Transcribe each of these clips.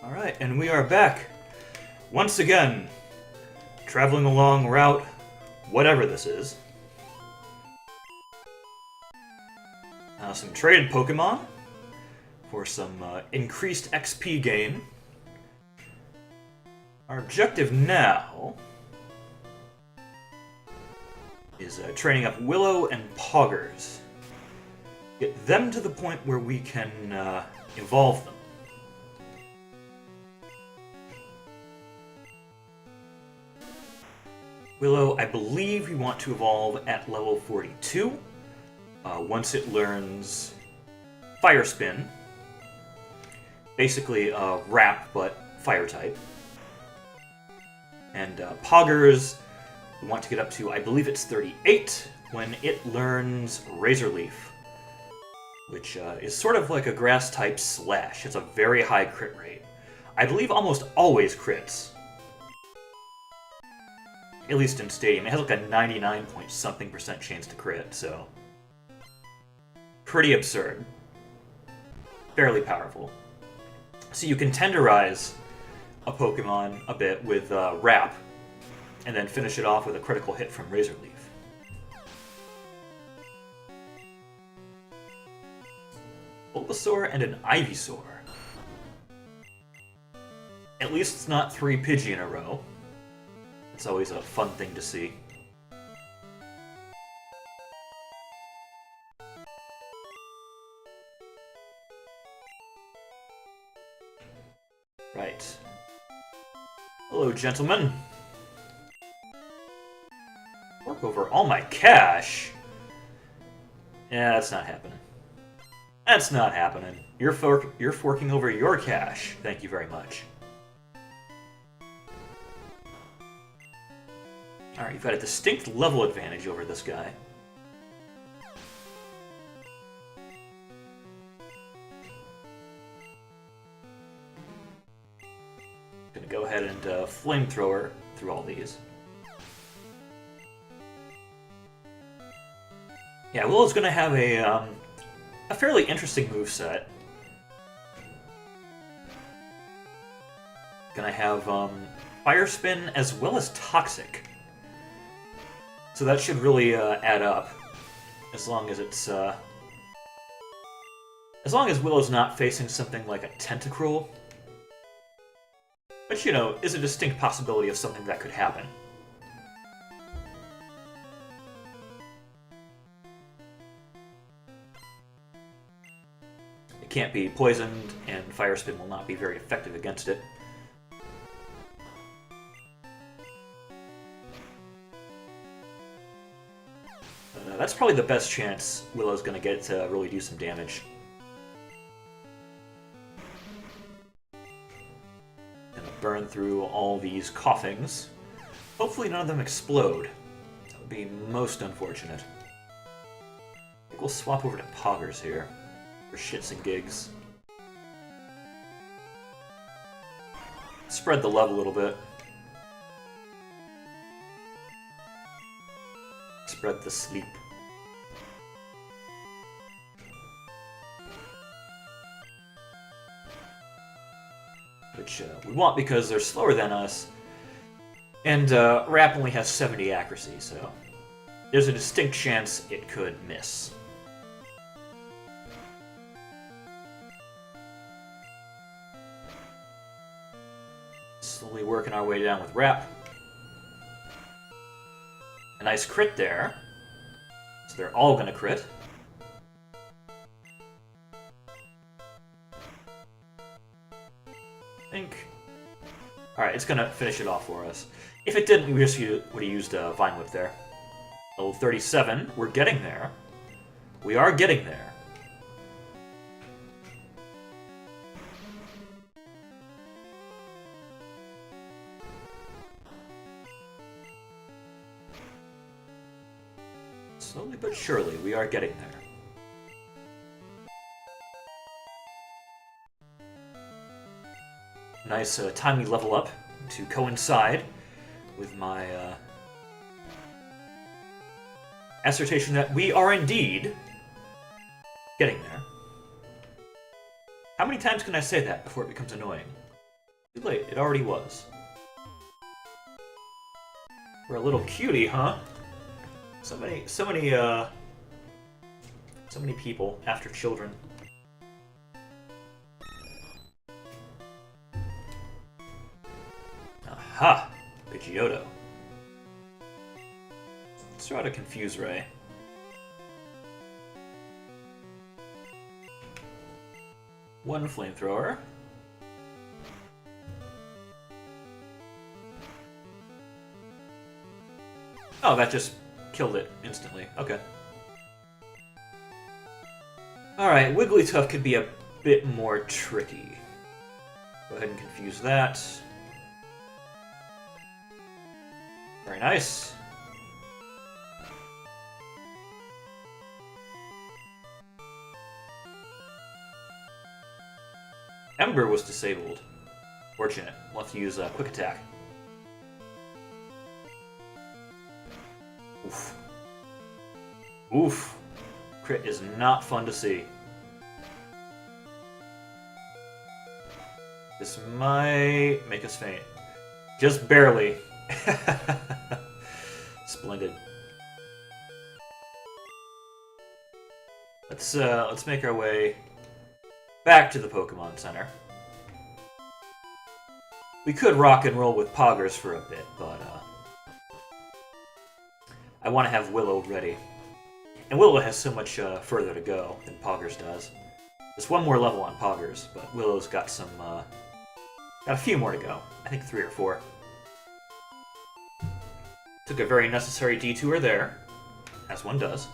Alright, and we are back. Once again, traveling along route whatever this is. Some traded Pokemon for some increased XP gain. Our objective now is training up Willow and Poggers. Get them to the point where we can evolve them. Willow, I believe we want to evolve at level 42. Once it learns Fire Spin. Basically Wrap, but Fire type. And Poggers, we want to get up to, I believe it's 38, when it learns Razor Leaf. Which is sort of like a Grass type Slash. It's a very high crit rate. I believe almost always crits. At least in Stadium. It has like a 99 point something % chance to crit, so... pretty absurd. Fairly powerful. So you can tenderize a Pokemon a bit with Wrap, and then finish it off with a critical hit from Razor Leaf. Bulbasaur and an Ivysaur. At least it's not 3 Pidgey in a row. It's always a fun thing to see. Right. Hello, gentlemen. Fork over all my cash? Yeah, that's not happening. That's not happening. You're forking over your cash. Thank you very much. Alright, you've got a distinct level advantage over this guy. Gonna go ahead and flamethrower through all these. Yeah, Willow's gonna have a fairly interesting moveset. Gonna have Fire Spin as well as Toxic. So that should really add up, as long as it's as long as Willow's not facing something like a Tentacruel, which, you know, is a distinct possibility of something that could happen. It can't be poisoned, and Fire Spin will not be very effective against it. That's probably the best chance Willow's going to get to really do some damage. Gonna burn through all these coughings. Hopefully none of them explode. That would be most unfortunate. I think we'll swap over to Poggers here, for shits and gigs. Spread the love a little bit. Spread the sleep. Which we want because they're slower than us, and Wrap only has 70 accuracy, so there's a distinct chance it could miss. Slowly working our way down with Wrap. A nice crit there, so they're all gonna crit. Alright, it's gonna finish it off for us. If it didn't, we just would have used Vine Whip there. Level 37, we're getting there. We are getting there. Slowly but surely, we are getting there. Nice timely level up to coincide with my assertion that we are indeed getting there. How many times can I say that before it becomes annoying? Too late, it already was. We're a little cutie, huh? So many people after children. Aha! Pidgeotto. Let's try to confuse Ray. One flamethrower. Oh, that just killed it instantly. Okay. Alright, Wigglytuff could be a bit more tricky. Go ahead and confuse that. Very nice. Ember was disabled. Fortunate. We'll have to use Quick Attack. Oof. Oof. Crit is not fun to see. This might make us faint. Just barely. Splendid. Let's make our way back to the Pokemon Center. We could rock and roll with Poggers for a bit, but I want to have Willow ready. And Willow has so much further to go than Poggers does. There's one more level on Poggers, but Willow's got some got a few more to go. I think 3 or 4. Took a very necessary detour there, as one does.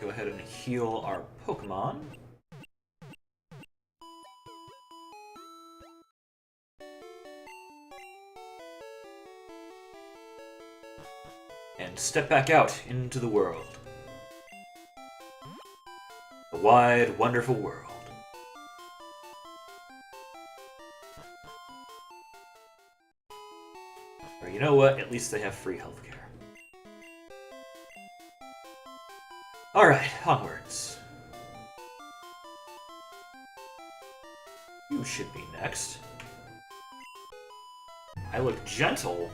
Go ahead and heal our Pokemon. And step back out into the world. The wide, wonderful world. Or you know what? At least they have free healthcare. Alright, onwards. You should be next. I look gentle.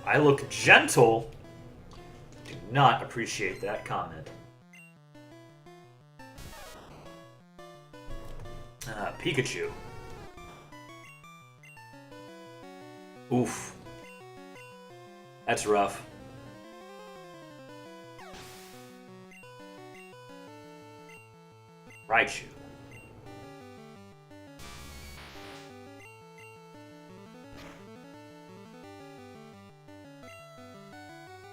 I look gentle? Do not appreciate that comment. Pikachu. Oof. That's rough. Raichu.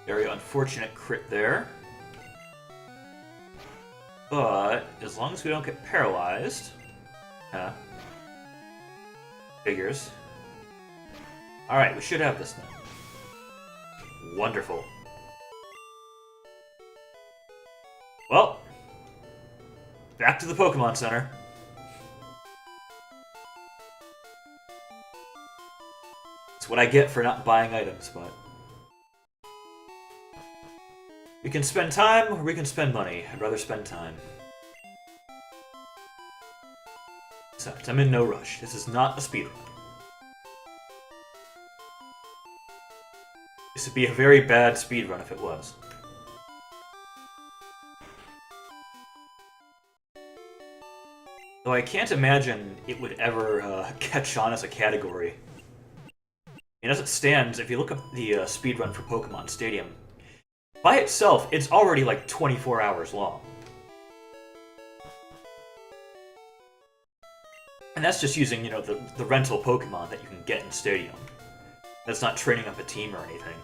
Very unfortunate crit there. But as long as we don't get paralyzed, figures. Alright, we should have this then. Wonderful. Well, back to the Pokemon Center. It's what I get for not buying items, but we can spend time or we can spend money. I'd rather spend time. Besides, I'm in no rush. This is not a speedrun. This would be a very bad speedrun if it was. Though I can't imagine it would ever catch on as a category. And as it stands, if you look up the speedrun for Pokemon Stadium, by itself, it's already like 24 hours long. And that's just using, you know, the rental Pokemon that you can get in Stadium. That's not training up a team or anything.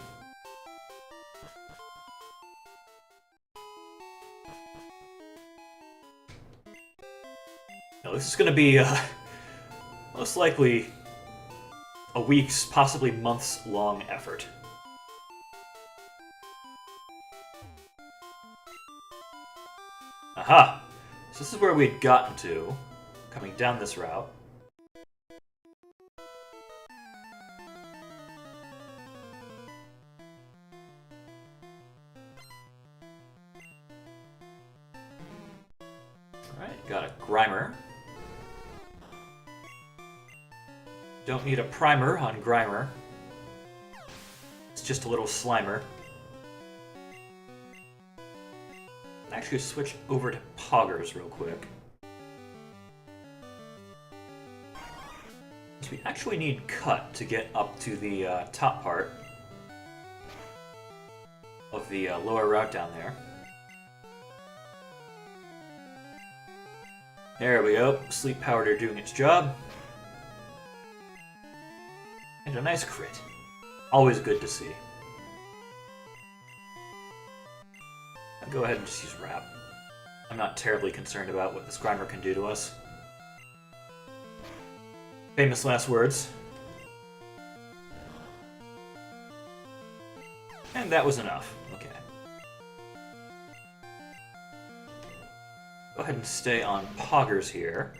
No, this is going to be most likely a week's, possibly months long effort. Aha! So this is where we'd gotten to, coming down this route. Got a Grimer. Don't need a primer on Grimer. It's just a little Slimer. Actually switch over to Poggers real quick. So we actually need Cut to get up to the top part of the lower route down there. There we go. Sleep Powder doing its job. And a nice crit. Always good to see. I'll go ahead and just use Wrap. I'm not terribly concerned about what this Grimer can do to us. Famous last words. And that was enough. Okay. Go ahead and stay on Poggers here.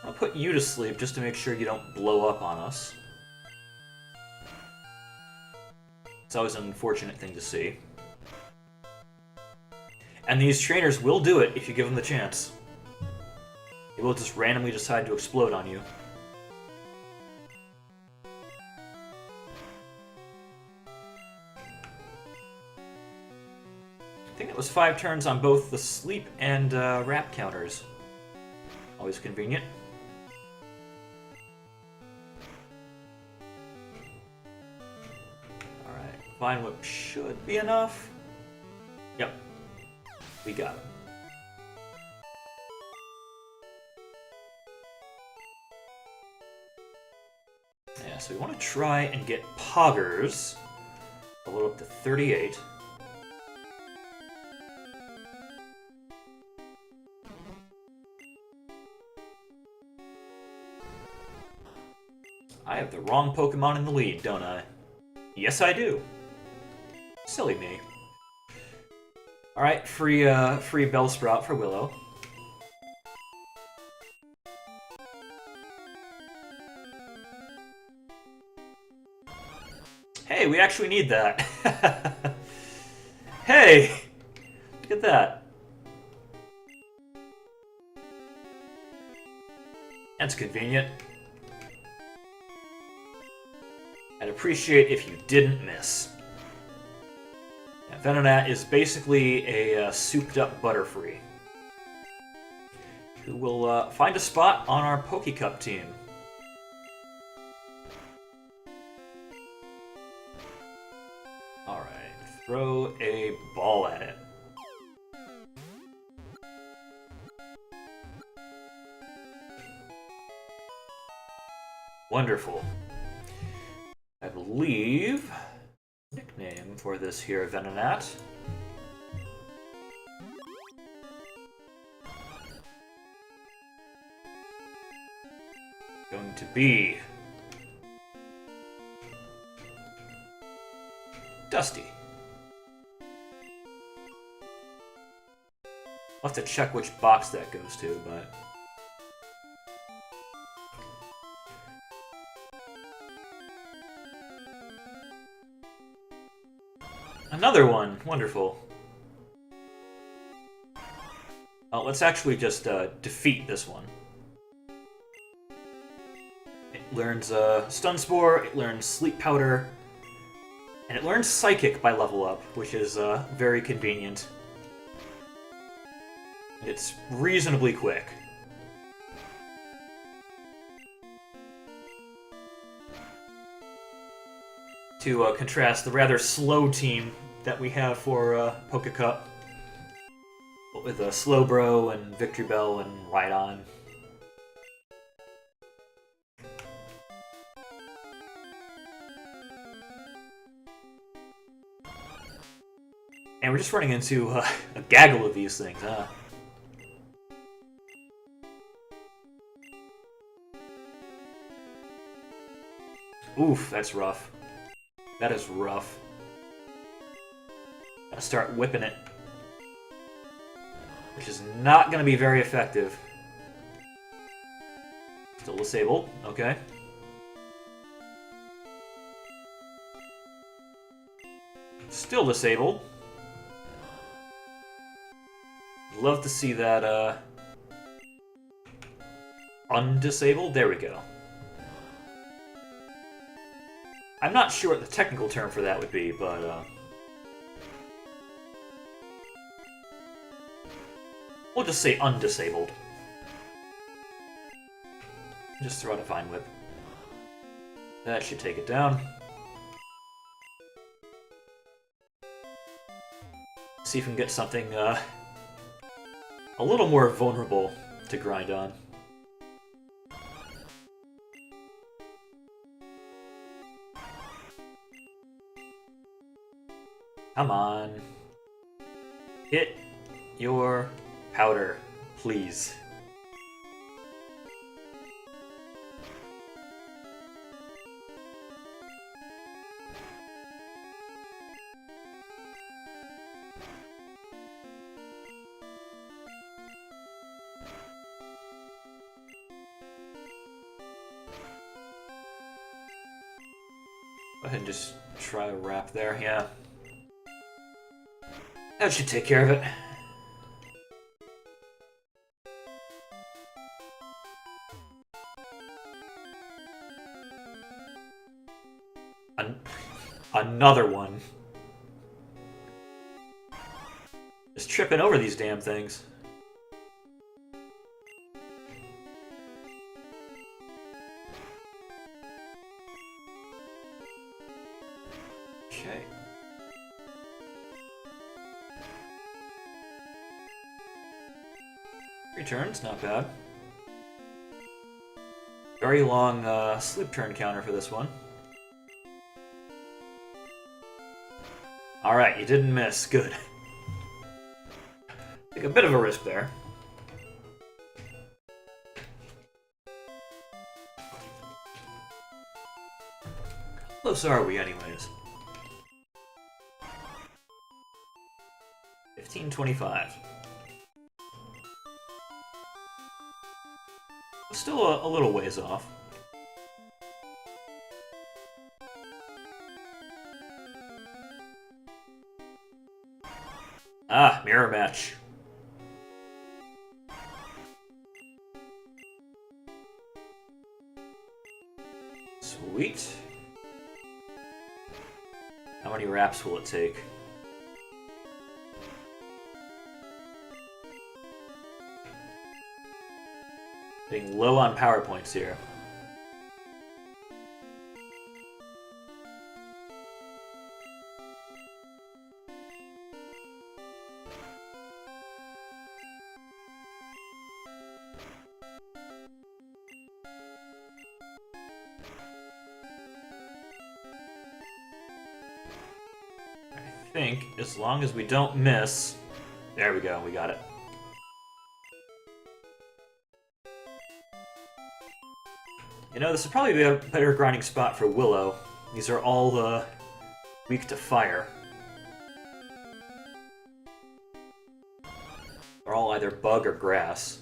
I'll put you to sleep just to make sure you don't blow up on us. It's always an unfortunate thing to see. And these trainers will do it if you give them the chance. They will just randomly decide to explode on you. I think it was 5 turns on both the sleep and wrap counters. Always convenient. Alright, Vine Whip should be enough. Yep, we got it. Yeah, so we want to try and get Poggers a little up to 38. I have the wrong Pokemon in the lead, don't I? Yes, I do. Silly me. Alright, free Bellsprout for Willow. Hey, we actually need that. Hey! Look at that. That's convenient. I'd appreciate if you didn't miss. Yeah, Venonat is basically a souped-up Butterfree who will find a spot on our Poké Cup team. Alright, throw a ball at it. Wonderful. I believe nickname for this here Venonat going to be Dusty. I'll have to check which box that goes to, but another one! Wonderful. Let's actually just defeat this one. It learns Stun Spore, it learns Sleep Powder, and it learns Psychic by level up, which is very convenient. It's reasonably quick. To contrast the rather slow team that we have for Pika Cup, with Slowbro and Victory Bell and Rhydon. And we're just running into a gaggle of these things, huh? Oof, that's rough. That is rough. Gotta start whipping it. Which is not gonna be very effective. Still disabled, okay. Still disabled. love to see that, undisabled. There we go. I'm not sure what the technical term for that would be, but, we'll just say undisabled. Just throw out a Vine Whip. That should take it down. See if we can get something, a little more vulnerable to grind on. Come on. Hit your powder, please. Go ahead and just try a wrap there, yeah. That should take care of it. Another one. Just tripping over these damn things. Okay. Returns, not bad. Very long sleep turn counter for this one. Alright, you didn't miss. Good. Take a bit of a risk there. How close are we, anyways? 15:25. Still a little ways off. Ah, mirror match. Sweet. How many wraps will it take? Being low on power points here. I think as long as we don't miss. There we go, we got it. You know, this would probably be a better grinding spot for Willow. These are all weak to fire. They're all either bug or grass.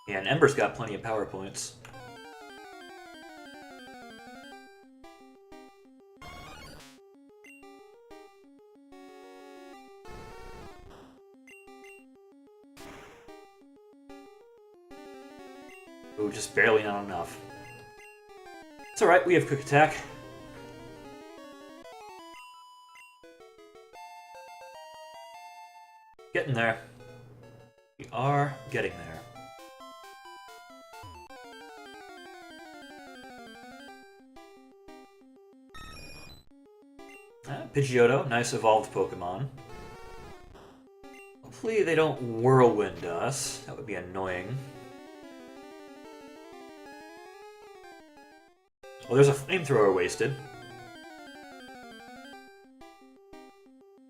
Yeah, and Ember's got plenty of power points. Ooh, just barely not enough. It's alright, we have Quick Attack. Getting there. We are getting there. Pidgeotto, nice evolved Pokemon. Hopefully they don't Whirlwind us. That would be annoying. Well, there's a Flamethrower wasted.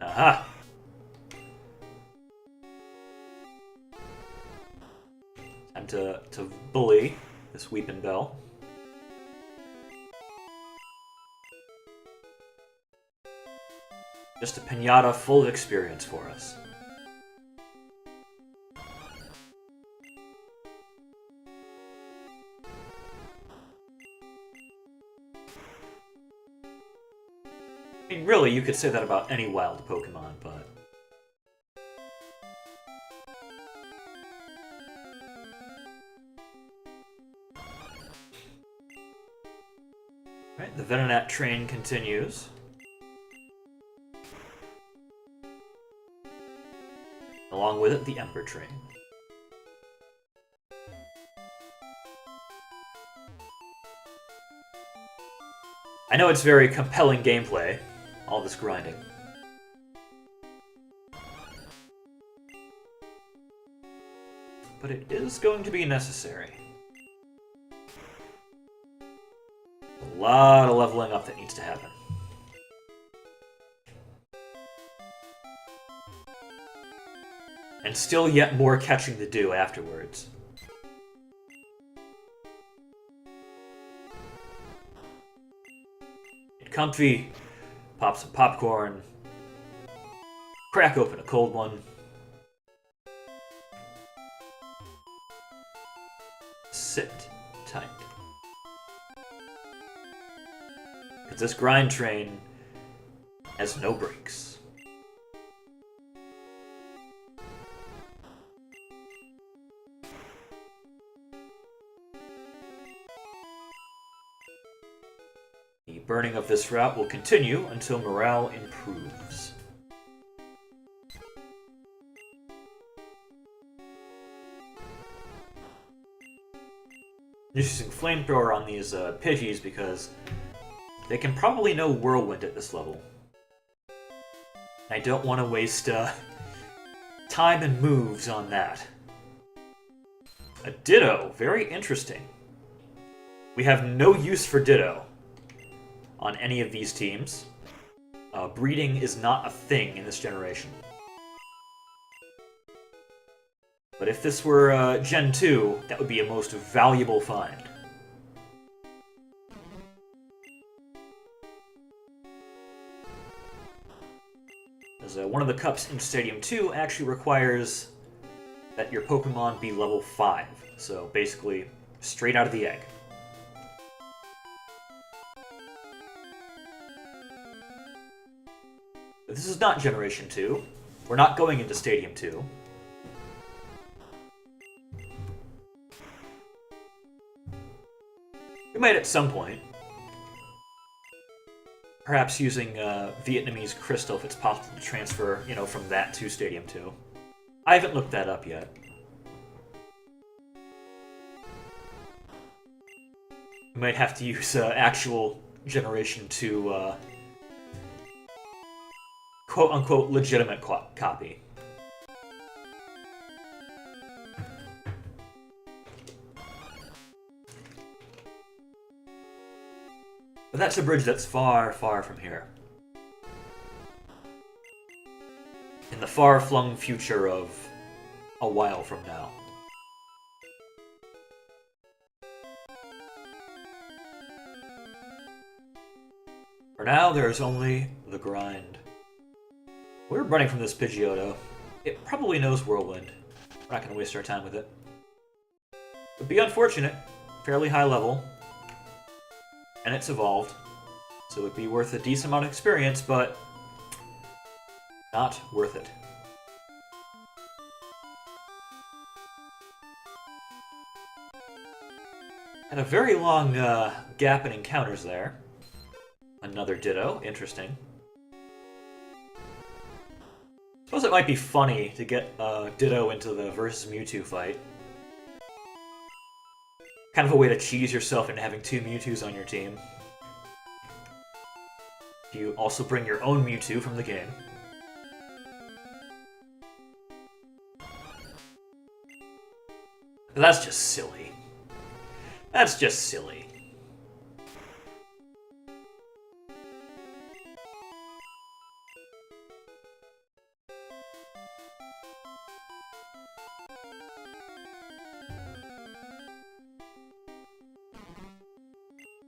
Aha! Time to bully this Weepin' Bell. Just a pinata full of experience for us. I mean, really, you could say that about any wild Pokemon, but... Right, the Venonat train continues. Along with it, the Ember train. I know it's very compelling gameplay, all this grinding. But it is going to be necessary. A lot of leveling up that needs to happen. And still yet more catching the dew afterwards. Get comfy, pop some popcorn, crack open a cold one. Sit tight. Because this grind train has no brakes. The burning of this route will continue until morale improves. Using Flamethrower on these Pidgeys because they can probably know Whirlwind at this level. I don't want to waste time and moves on that. A Ditto, very interesting. We have no use for Ditto on any of these teams. Breeding is not a thing in this generation. But if this were Gen 2, that would be a most valuable find. As one of the cups in Stadium 2 actually requires that your Pokemon be level 5. So basically, straight out of the egg. But this is not Generation 2. We're not going into Stadium 2. We might at some point. Perhaps using Vietnamese Crystal if it's possible to transfer, you know, from that to Stadium 2. I haven't looked that up yet. We might have to use actual Generation 2 quote-unquote legitimate copy. But that's a bridge that's far, far from here. In the far-flung future of a while from now. For now, there is only the grind. We're running from this Pidgeotto. It probably knows Whirlwind. We're not going to waste our time with it. Would be unfortunate. Fairly high level. And it's evolved. So it would be worth a decent amount of experience, but not worth it. Had a very long gap in encounters there. Another Ditto. Interesting. Suppose it might be funny to get Ditto into the versus Mewtwo fight. Kind of a way to cheese yourself into having 2 Mewtwo's on your team. You also bring your own Mewtwo from the game. That's just silly. That's just silly.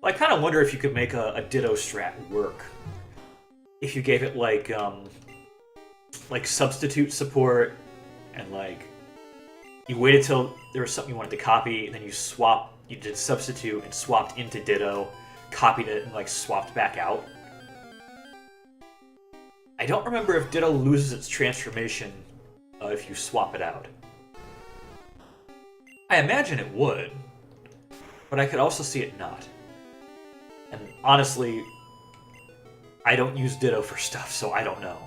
I kind of wonder if you could make a Ditto strat work. If you gave it like substitute support, and like you waited till there was something you wanted to copy, and then you did substitute and swapped into Ditto, copied it, and like swapped back out. I don't remember if Ditto loses its transformation if you swap it out. I imagine it would, but I could also see it not. And honestly, I don't use Ditto for stuff, so I don't know.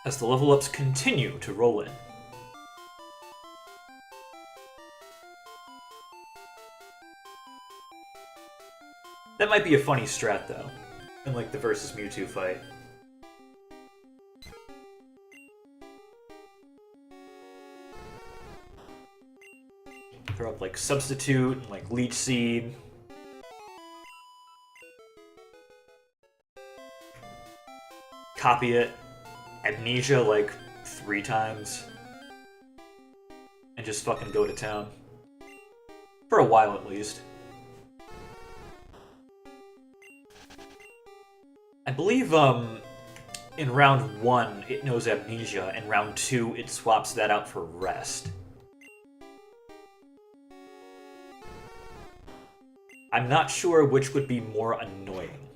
As the level ups continue to roll in. That might be a funny strat, though, in like the versus Mewtwo fight. Throw up like Substitute and like Leech Seed. Copy it. Amnesia like 3 times. And just fucking go to town. For a while at least. I believe in round 1 it knows Amnesia, and round 2 it swaps that out for Rest. I'm not sure which would be more annoying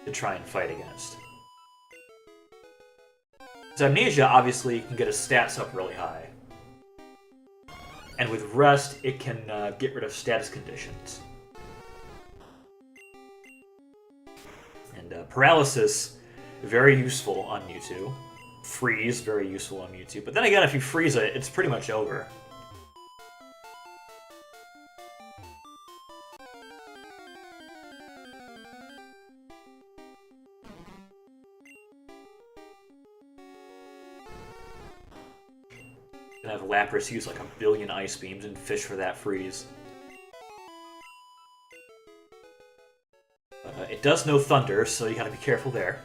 to try and fight against. Because Amnesia obviously can get his stats up really high. And with Rest, it can get rid of status conditions. And Paralysis, very useful on Mewtwo. Freeze, very useful on Mewtwo. But then again, if you freeze it, it's pretty much over. And have Lapras use like 1 billion Ice Beams and fish for that freeze. It does know Thunder, so you gotta be careful there.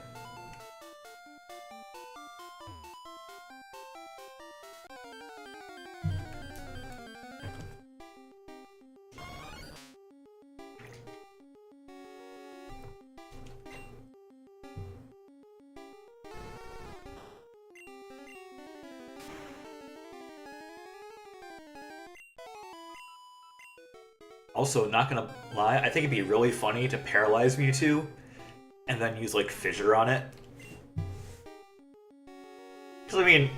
Also, not gonna lie, I think it'd be really funny to paralyze Mewtwo and then use, like, Fissure on it. Because, I mean,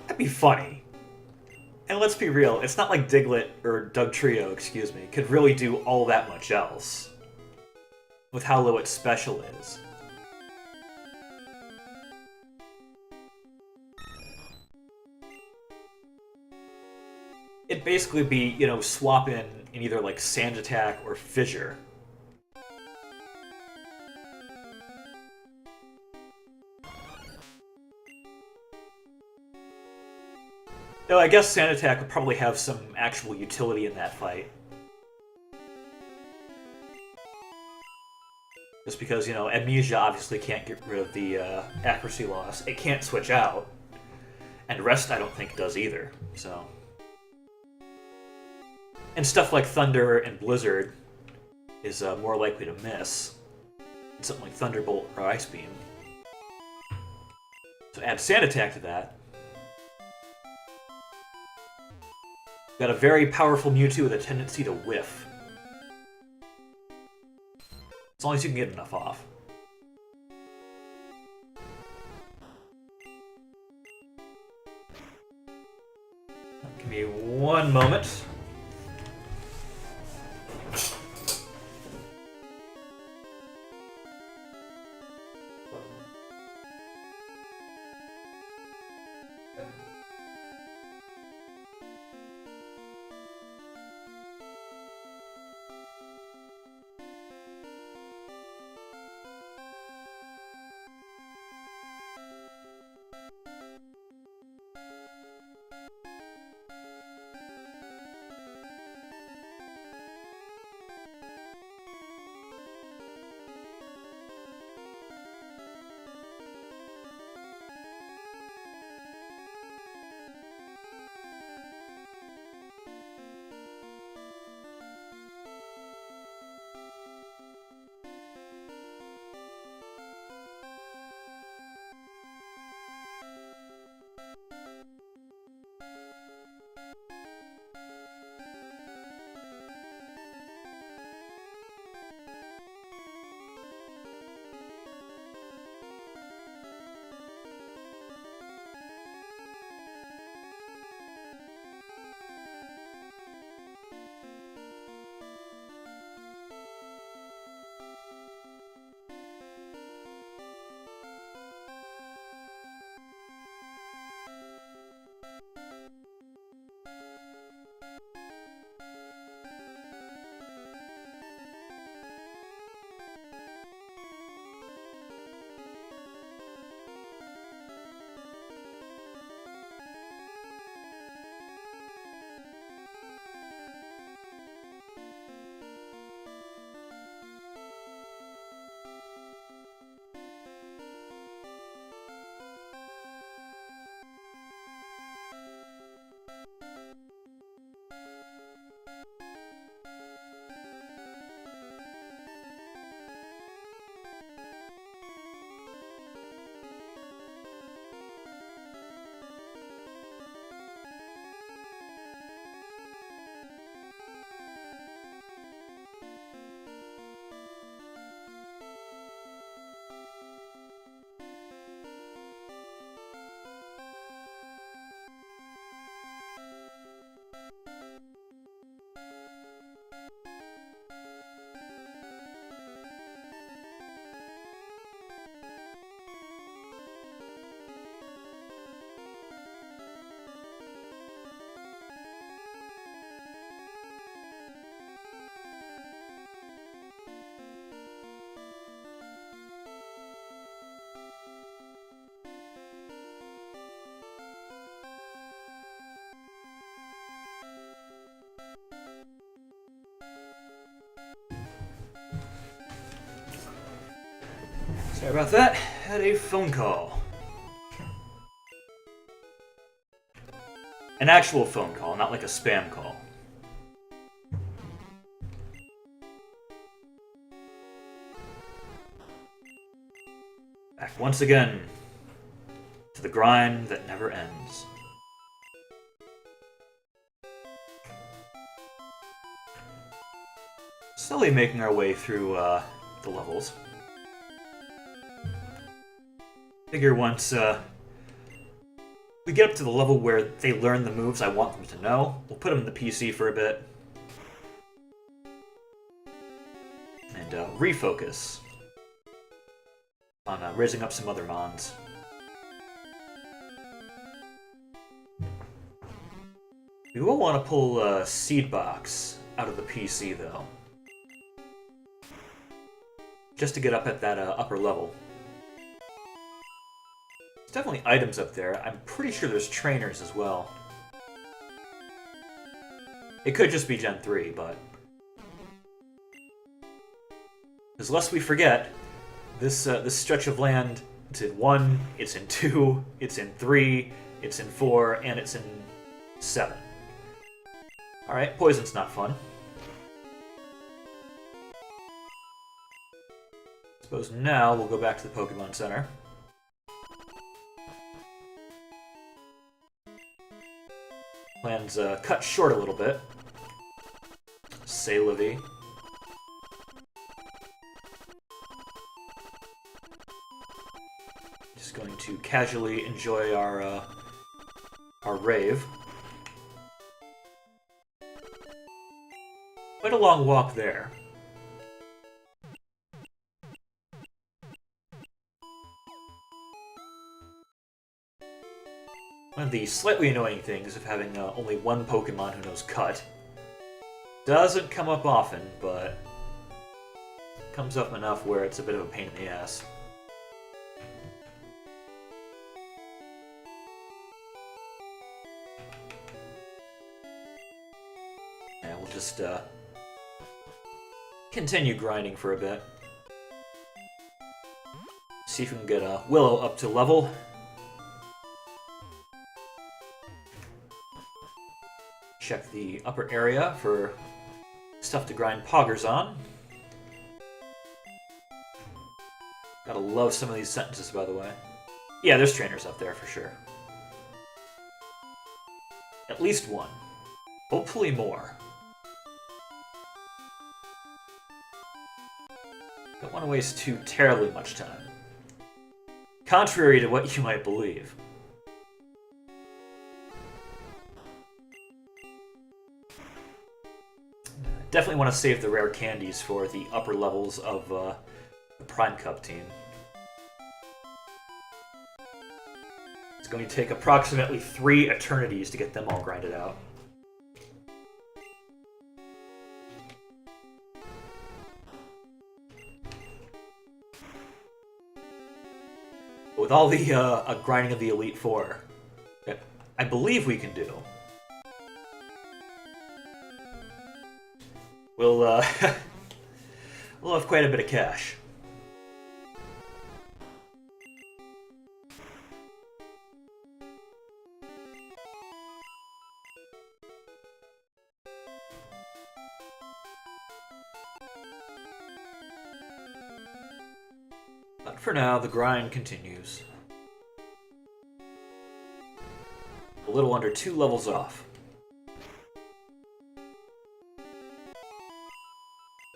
that'd be funny. And let's be real, it's not like Diglett, or Dugtrio, excuse me, could really do all that much else with how low its special is. It'd basically be, you know, swap in either, like, Sand Attack or Fissure. Though I guess Sand Attack would probably have some actual utility in that fight. Just because, you know, Amnesia obviously can't get rid of the accuracy loss. It can't switch out. And Rest I don't think does either, so... And stuff like Thunder and Blizzard is more likely to miss. Something like Thunderbolt or Ice Beam. So add Sand Attack to that. Got a very powerful Mewtwo with a tendency to whiff. As long as you can get enough off. Give me 1 moment. Sorry about that. Had a phone call. An actual phone call, not like a spam call. Back once again to the grind that never ends. Slowly making our way through the levels. Figure once we get up to the level where they learn the moves I want them to know, we'll put them in the PC for a bit. And refocus on raising up some other mons. We will want to pull Seed Box out of the PC, though. Just to get up at that upper level. There's definitely items up there. I'm pretty sure there's trainers as well. It could just be Gen 3, but... Because lest we forget, this stretch of land, it's in 1, it's in 2, it's in 3, it's in 4, and it's in 7. Alright, poison's not fun. Suppose now we'll go back to the Pokemon Center. Plan's cut short a little bit. Say Livy. Just going to casually enjoy our rave. Quite a long walk there. One of the slightly annoying things of having only one Pokemon who knows Cut. Doesn't come up often, but comes up enough where it's a bit of a pain in the ass. And we'll just continue grinding for a bit. See if we can get Willow up to level. Check the upper area for stuff to grind poggers on. Gotta love some of these sentences, by the way. Yeah, there's trainers up there for sure. At least one. Hopefully more. Don't want to waste too terribly much time. Contrary to what you might believe. Definitely want to save the rare candies for the upper levels of the Prime Cup team. It's going to take approximately 3 eternities to get them all grinded out. With all the grinding of the Elite Four, that I believe we can do. We'll we'll have quite a bit of cash. But for now, the grind continues. A little under 2 levels off.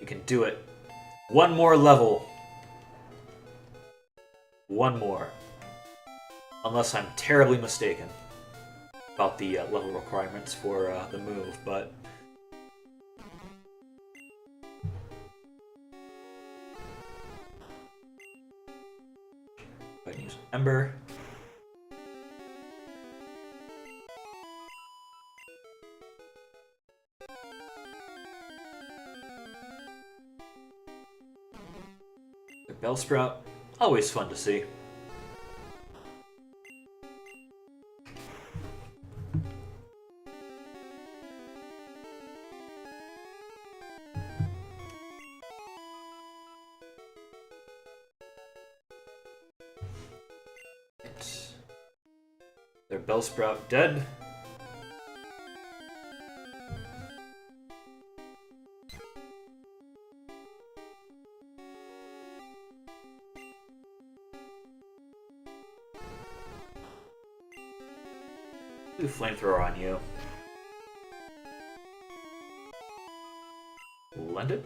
We can do it. One more level. One more. Unless I'm terribly mistaken about the level requirements for the move, but... I can use Ember. Bellsprout, always fun to see. Their Bellsprout dead. Do Flamethrower on you. Lend it.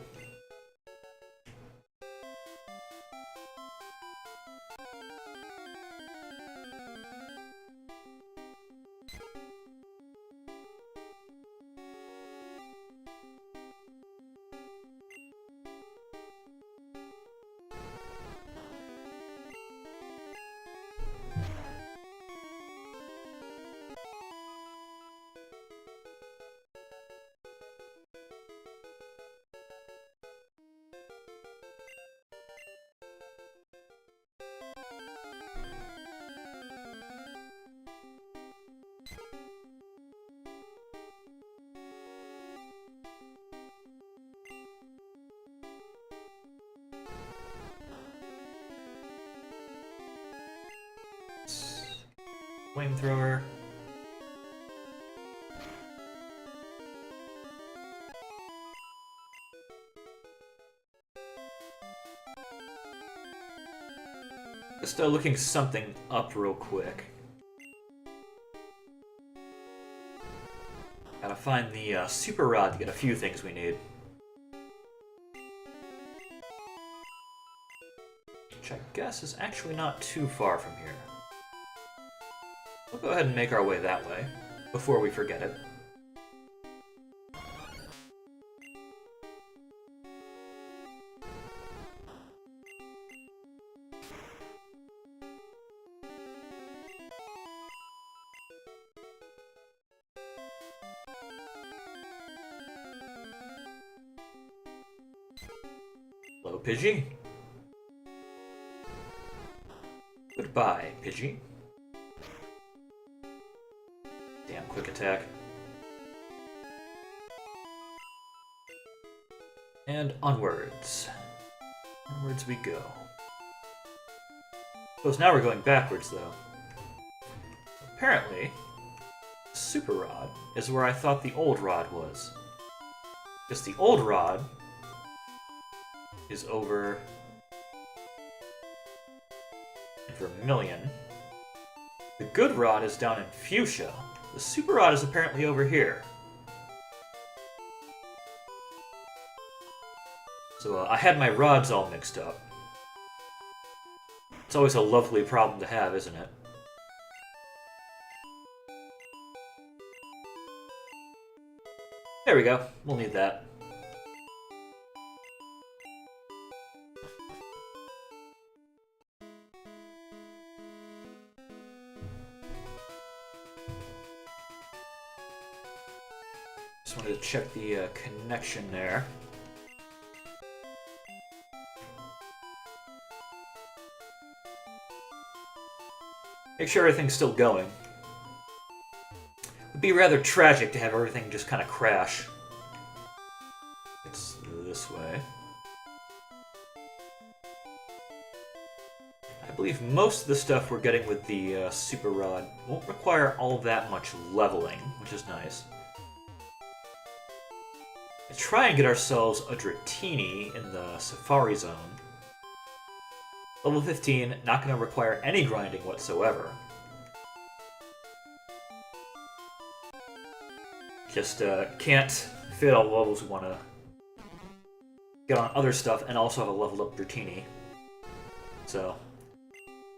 Flamethrower. Just looking something up real quick. Gotta find the Super Rod to get a few things we need. Which I guess is actually not too far from here. We'll go ahead and make our way that way, before we forget it. Hello, Pidgey. Goodbye, Pidgey. Damn quick attack. And onwards. Onwards we go. Suppose now we're going backwards, though. Apparently, the Super Rod is where I thought the old rod was. Because the old rod is over in Vermilion. The good rod is down in Fuchsia. The Super Rod is apparently over here. So I had my rods all mixed up. It's always a lovely problem to have, isn't it? There we go. We'll need that. Just wanted to check the connection there. Make sure everything's still going. It would be rather tragic to have everything just kind of crash. It's this way. I believe most of the stuff we're getting with the Super Rod won't require all that much leveling, which is nice. Let's try and get ourselves a Dratini in the Safari Zone. Level 15, not going to require any grinding whatsoever. Just can't fit all the levels we want to get on other stuff and also have a leveled up Dratini. So,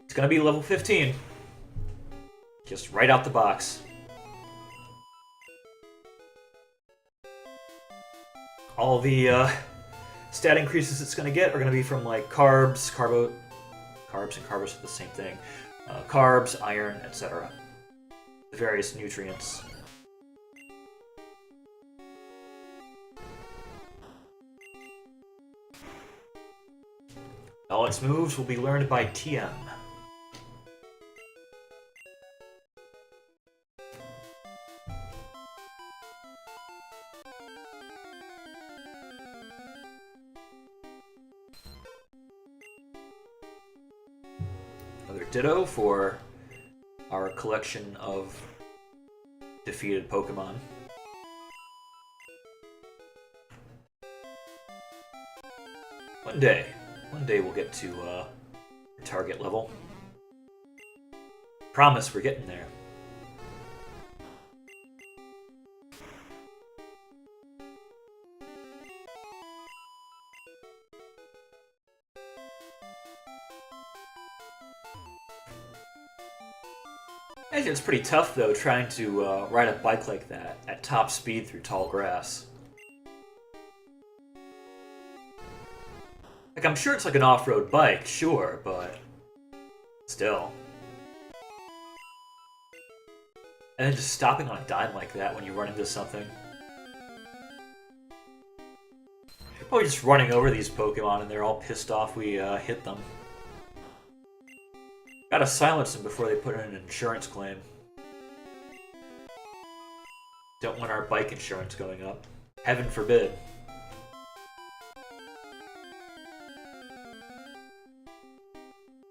it's going to be level 15. Just right out the box. All the stat increases it's going to get are going to be from like carbs, carbs and carbos are the same thing. Carbs, iron, etc. The various nutrients. All its moves will be learned by TM. Another Ditto for our collection of defeated Pokemon. One day we'll get to target level. Promise we're getting there. It's pretty tough, though, trying to ride a bike like that at top speed through tall grass. Like, I'm sure it's like an off-road bike, sure, but still. And then just stopping on a dime like that when you run into something. Probably just running over these Pokemon and they're all pissed off we hit them. Gotta silence them before they put in an insurance claim. Don't want our bike insurance going up. Heaven forbid.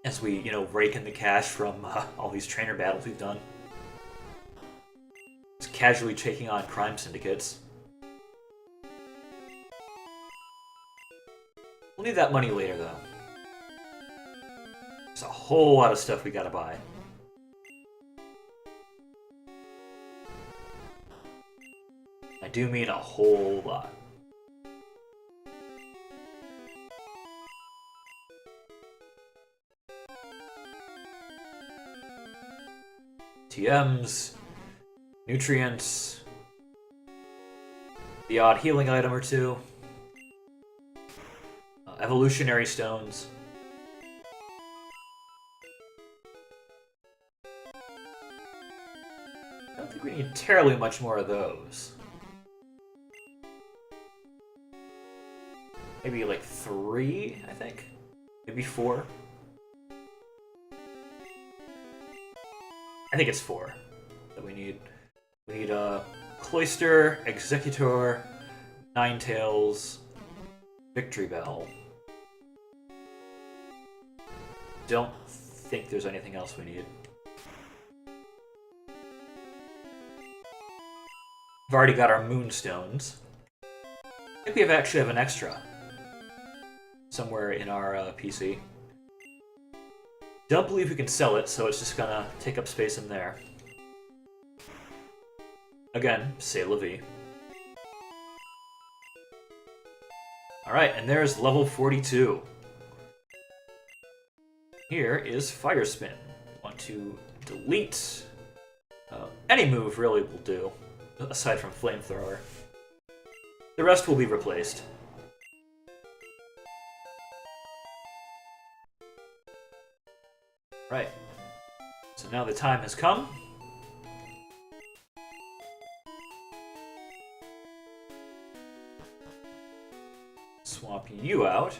As we, rake in the cash from all these trainer battles we've done. Just casually taking on crime syndicates. We'll need that money later, though. There's a whole lot of stuff we gotta buy. I do mean a whole lot. TMs, nutrients, the odd healing item or two, evolutionary stones. I don't think we need terribly much more of those. Maybe like 3, I think? Maybe 4? I think it's 4 that we need. We need Cloyster, Executor, Ninetales, Victory Bell. Don't think there's anything else we need. We've already got our Moonstones. I think we actually have an extra somewhere in our PC. Don't believe we can sell it, so it's just gonna take up space in there. Again, c'est la vie. Alright, and there's level 42. Here is Fire Spin. We want to delete any move really will do, aside from Flamethrower. The rest will be replaced. Right. So now the time has come. Swap you out.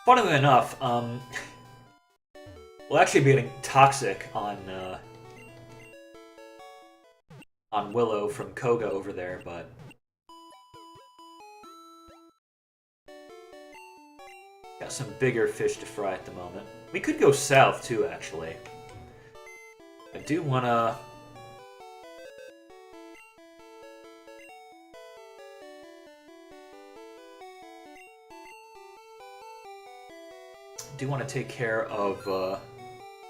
Funnily enough, we'll actually be getting Toxic on Willow from Koga over there, but got some bigger fish to fry at the moment. We could go south too, actually. I do wanna. Take care of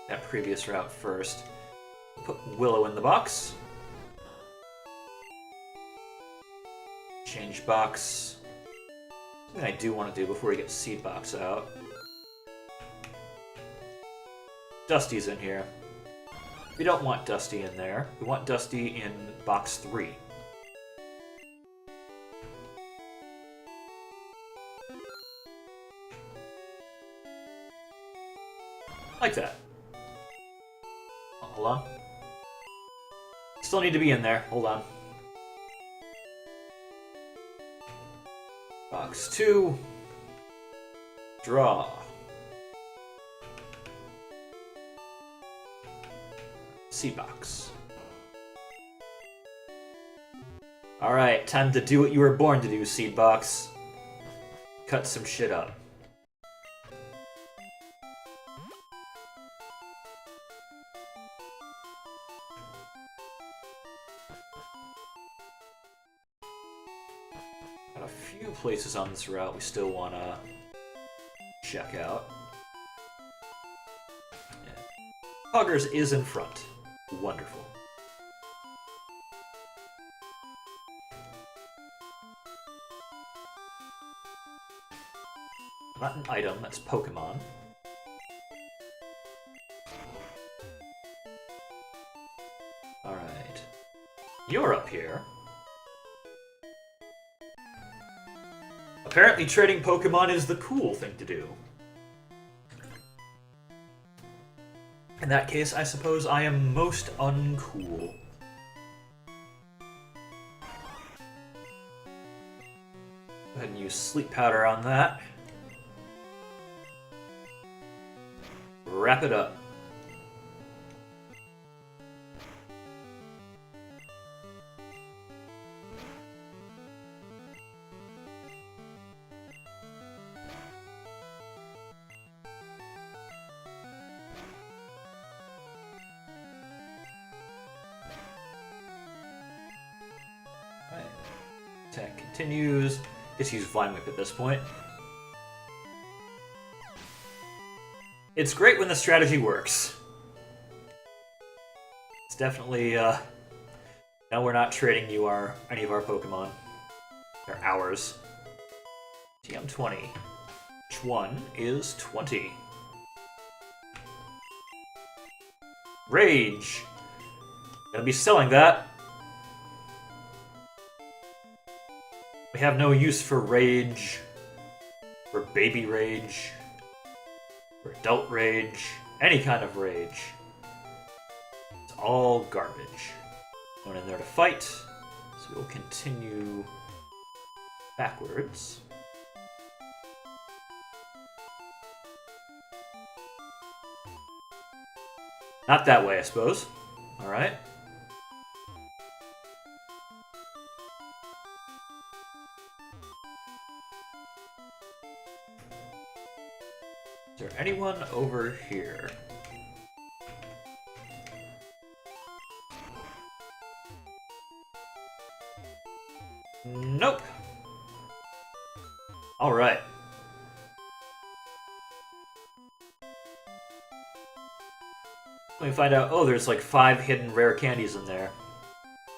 that previous route first. Put Willow in the box. Change box. Something I do want to do before we get Seed Box out. Dusty's in here. We don't want Dusty in there. We want Dusty in box 3. Like that. Oh, hold on. Still need to be in there. Hold on. Box 2. Draw. Seed box. Alright, time to do what you were born to do, Seedbox. Cut some shit up. Got a few places on this route we still want to check out. Yeah. Huggers is in front. Wonderful. Not an item, that's Pokemon. Alright. You're up here. Apparently trading Pokemon is the cool thing to do. In that case, I suppose I am most uncool. Go ahead and use Sleep Powder on that. Wrap it up. Right. Attack continues. Just use Vine Whip at this point. It's great when the strategy works. It's definitely, now we're not trading you any of our Pokemon. They're ours. TM20. Which one is 20? Rage! Gonna be selling that. We have no use for Rage. For Baby Rage. For adult rage, any kind of rage. It's all garbage. No one in there to fight, so we'll continue backwards. Not that way, I suppose. Alright. Is there anyone over here? Nope. All right. Let me find out. Oh, there's like 5 hidden rare candies in there.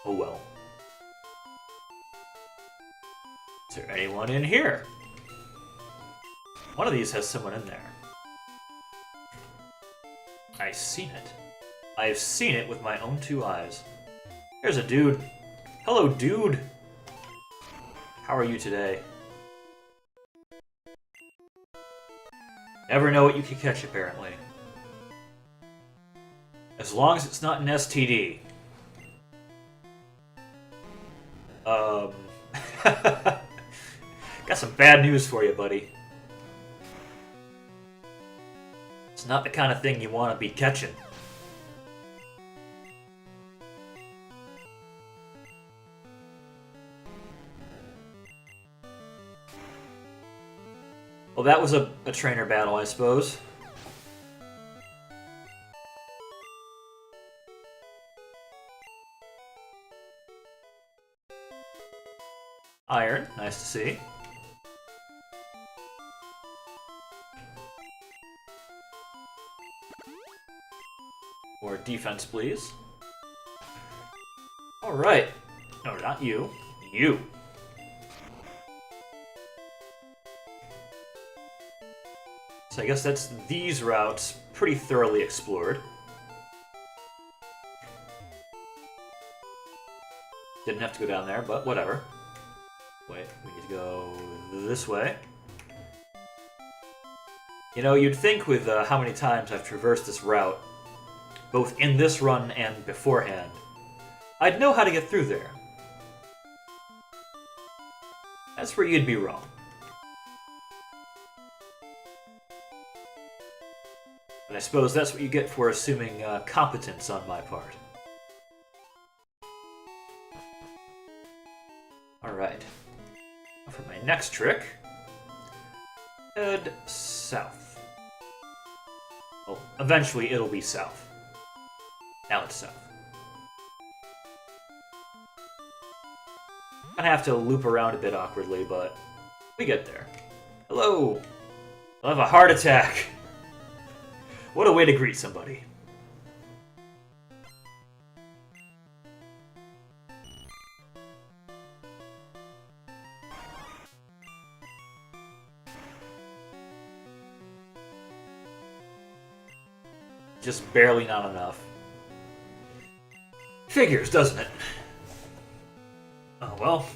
Oh well. Is there anyone in here? One of these has someone in there. I've seen it. I've seen it with my own 2 eyes. There's a dude. Hello, dude. How are you today? Never know what you can catch, apparently. As long as it's not an STD. Got some bad news for you, buddy. It's not the kind of thing you want to be catching. Well, that was a trainer battle, I suppose. Iron, nice to see. More defense, please. Alright. No, not you. You. So I guess that's these routes pretty thoroughly explored. Didn't have to go down there, but whatever. Wait, we need to go this way. You know, you'd think with how many times I've traversed this route, both in this run and beforehand, I'd know how to get through there. That's where you'd be wrong. And I suppose that's what you get for assuming competence on my part. Alright. For my next trick, head south. Well, eventually it'll be south. Now it's south. I'm gonna have to loop around a bit awkwardly, but we get there. Hello! I'll have a heart attack! What a way to greet somebody. Just barely not enough. Figures, doesn't it? Oh well.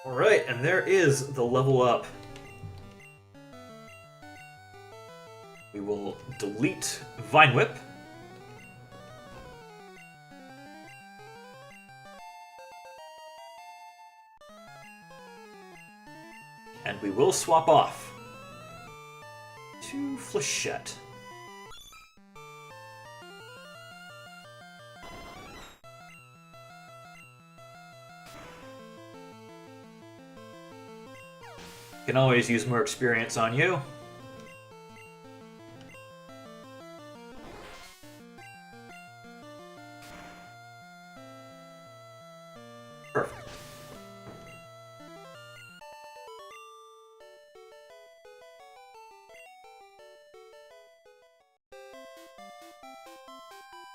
Alright, and there is the level up. We will delete Vine Whip. And we will swap off to Flechette. Can always use more experience on you. Perfect.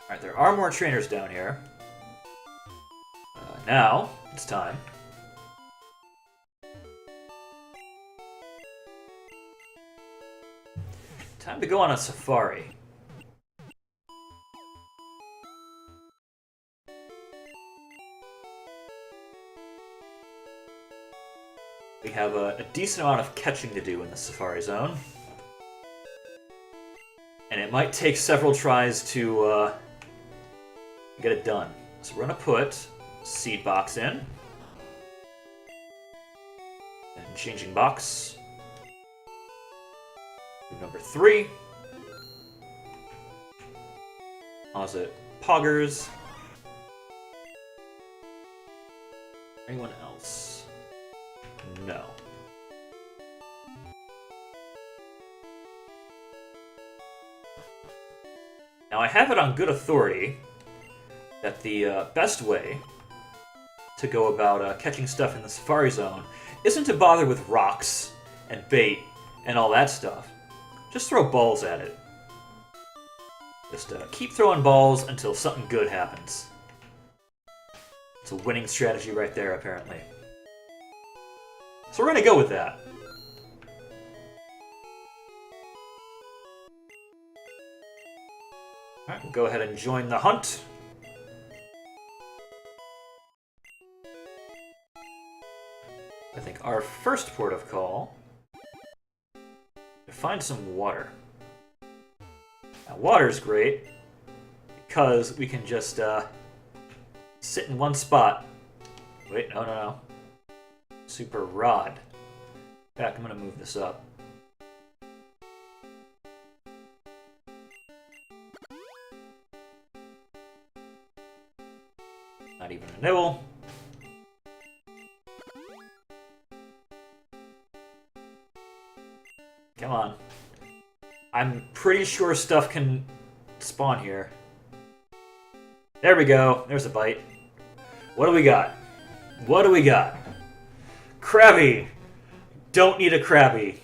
Alright, there are more trainers down here. Now, it's time. Time to go on a safari. We have a decent amount of catching to do in the safari zone. And it might take several tries to get it done. So we're going to put Seed Box in. And changing box. Number 3. Was it Poggers? Anyone else? No. Now I have it on good authority that the best way to go about catching stuff in the Safari Zone isn't to bother with rocks and bait and all that stuff. Just throw balls at it. Just keep throwing balls until something good happens. It's a winning strategy right there, apparently. So we're going to go with that. Alright, we'll go ahead and join the hunt. I think our first port of call to find some water. Now, water's great because we can just sit in one spot. Wait, no. Super Rod. In fact, I'm going to move this up. Not even a nibble. Come on. I'm pretty sure stuff can spawn here. There we go. There's a bite. What do we got? What do we got? Krabby! Don't need a Krabby.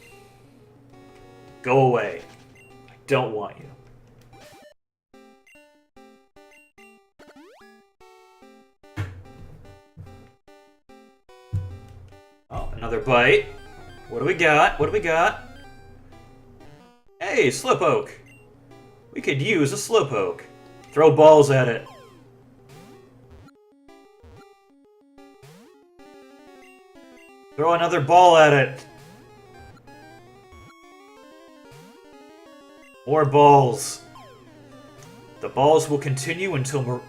Go away. I don't want you. Oh, another bite. What do we got? What do we got? Hey, Slowpoke! We could use a Slowpoke. Throw balls at it. Throw another ball at it. More balls. The balls will continue until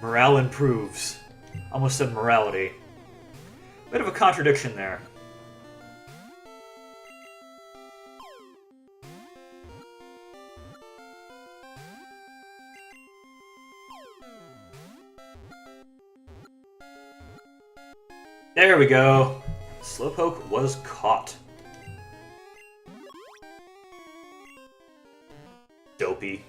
morale improves. Almost said morality. Bit of a contradiction there. There we go. Slowpoke was caught. Dopey.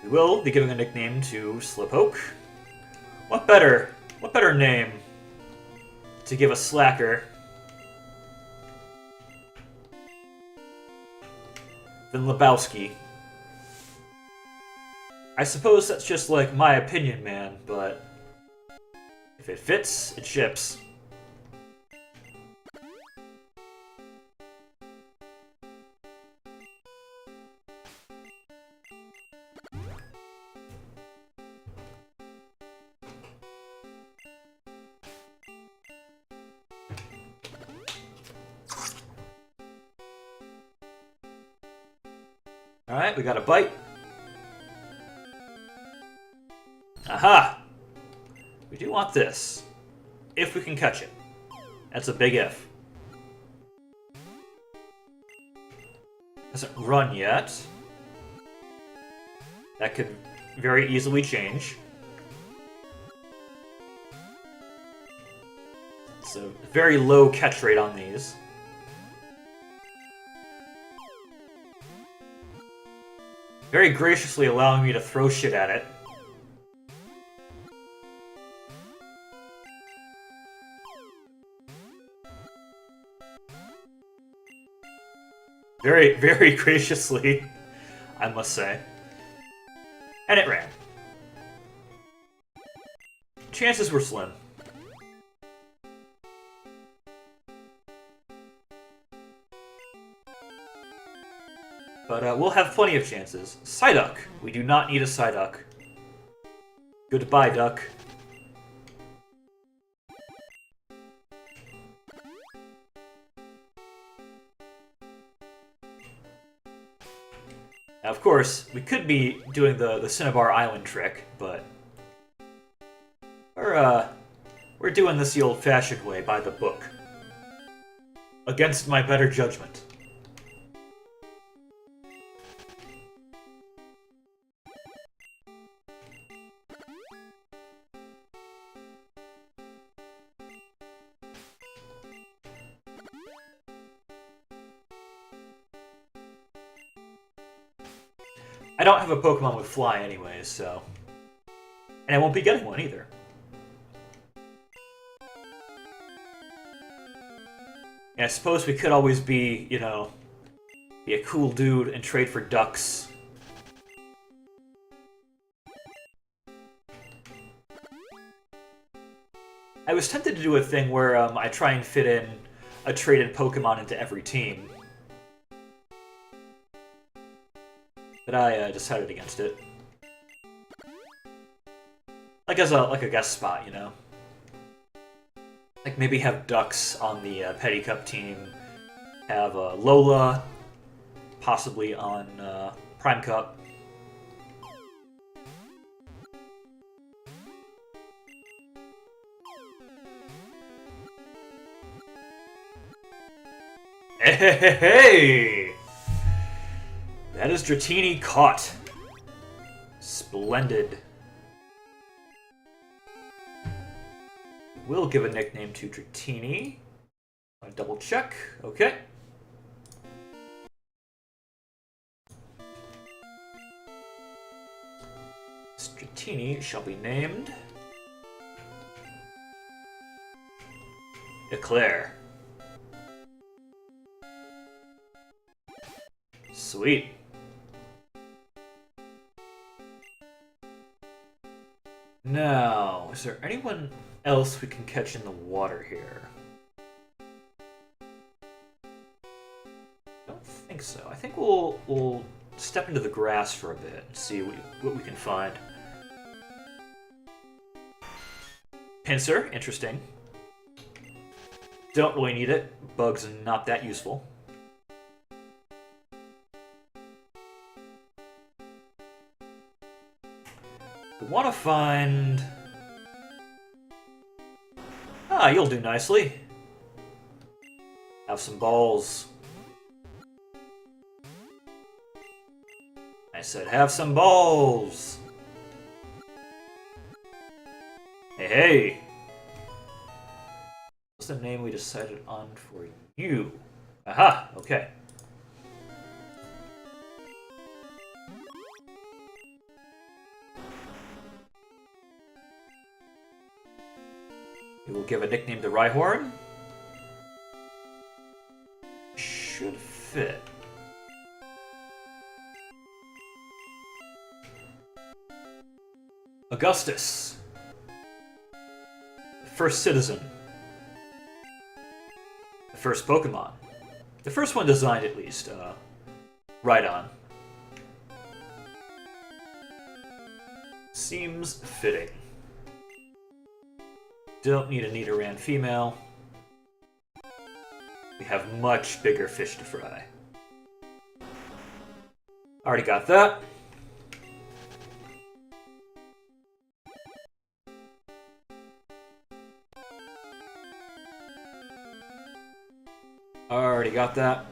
We will be giving a nickname to Slowpoke. What better name to give a slacker than Lebowski? I suppose that's just like my opinion, man, but if it fits, it ships. Alright, we got a bite. Aha! We do want this. If we can catch it. That's a big if. Hasn't run yet. That could very easily change. It's a very low catch rate on these. Very graciously allowing me to throw shit at it. Very, very graciously, I must say. And it ran. Chances were slim. But we'll have plenty of chances. Psyduck. We do not need a Psyduck. Goodbye, Duck. Now, of course, we could be doing the Cinnabar Island trick, but we're doing this the old-fashioned way, by the book. Against my better judgment. I don't have a Pokemon with Fly anyways, so... And I won't be getting one either. And I suppose we could always be, you know, be a cool dude and trade for ducks. I was tempted to do a thing where I try and fit in a traded Pokemon into every team. But I decided against it. Like as a guest spot, you know? Like maybe have Ducks on the Petit Cup team, have Lola possibly on Prime Cup. Hey! That is Dratini caught. Splendid. We'll give a nickname to Dratini. I'll double check. Okay. Dratini shall be named Eclair. Sweet. Now, is there anyone else we can catch in the water here? I don't think so. I think we'll step into the grass for a bit and see what we can find. Pinsir, interesting. Don't really need it. Bug's not that useful. We want to find... Ah, you'll do nicely. Have some balls. I said have some balls. hey! What's the name we decided on for you? Aha! Okay. We will give a nickname to Rhyhorn. Should fit. Augustus. The first citizen. The first Pokemon. The first one designed, at least. Right on. Seems fitting. Don't need a Nidoran female. We have much bigger fish to fry. Already got that. Already got that.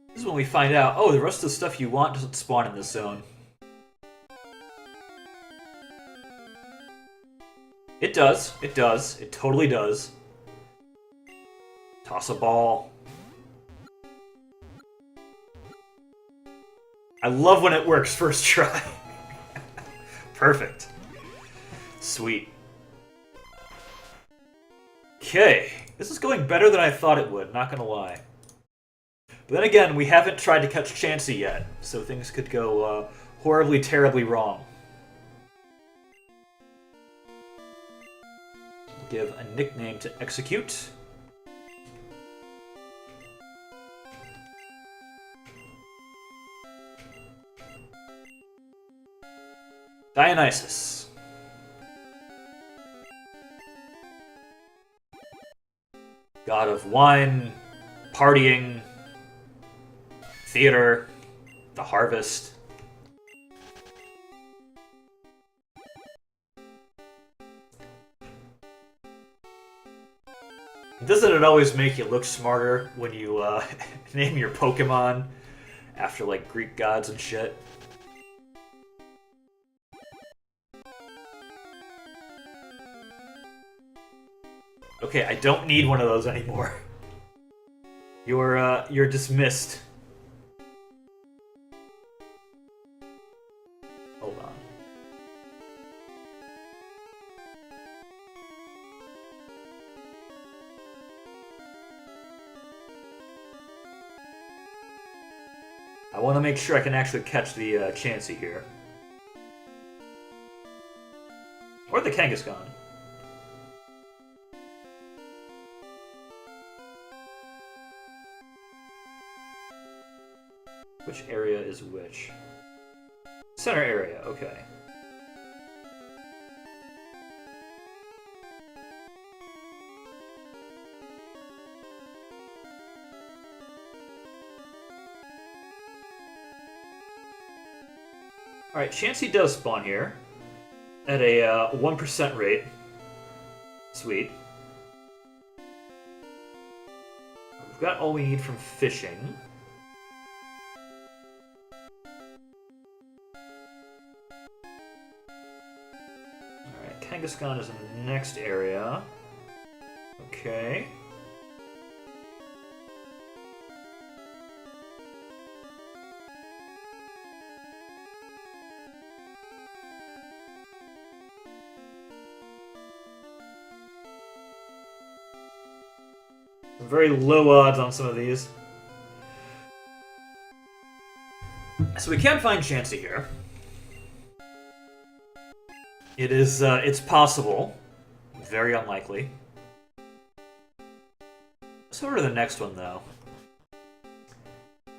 This is when we find out, oh, the rest of the stuff you want doesn't spawn in this zone. It does. It does. It totally does. Toss a ball. I love when it works first try. Perfect. Sweet. Okay. This is going better than I thought it would, not gonna lie. But then again, we haven't tried to catch Chansey yet, so things could go horribly, terribly wrong. Give a nickname to Execute. Dionysus. God of wine, partying, theater, the harvest. Doesn't it always make you look smarter when you name your Pokemon after, like, Greek gods and shit? Okay, I don't need one of those anymore. You're dismissed. Hold on. I want to make sure I can actually catch the Chansey here. Or the Kangaskhan. Which area is which? Center area, okay. Alright, Chansey does spawn here at a 1% rate. Sweet. We've got all we need from fishing. Alright, Kangaskhan is in the next area. Okay. Very low odds on some of these. So we can find Chansey here. It is, it's possible. Very unlikely. Let's go to the next one, though.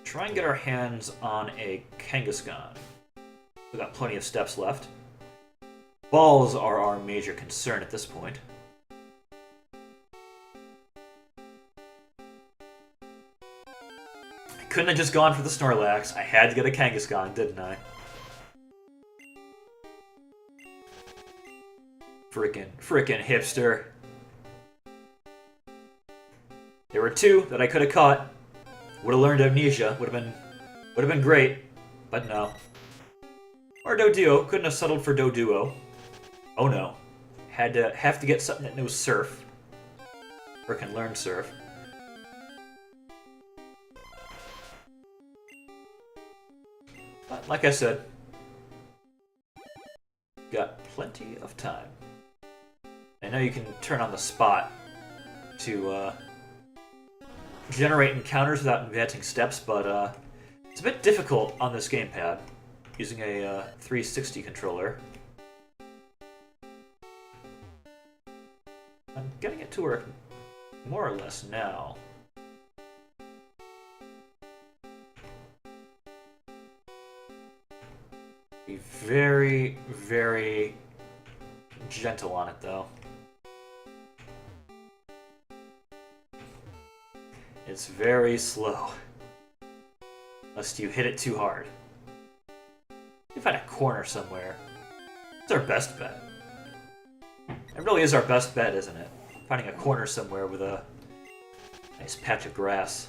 Try and get our hands on a Kangaskhan. We've got plenty of steps left. Balls are our major concern at this point. Couldn't have just gone for the Snorlax. I had to get a Kangaskhan, didn't I? Frickin' hipster. There were two that I could have caught. Would have learned Amnesia. Would have been great, but no. Or Doduo. Couldn't have settled for Doduo. Oh no. Have to get something that knows Surf. Or can learn Surf. But like I said, got plenty of time. I know you can turn on the spot to generate encounters without inventing steps, but it's a bit difficult on this gamepad using a 360 controller. I'm getting it to work more or less now. Be very, very gentle on it, though. It's very slow. Lest you hit it too hard. You find a corner somewhere. It's our best bet. It really is our best bet, isn't it? Finding a corner somewhere with a nice patch of grass.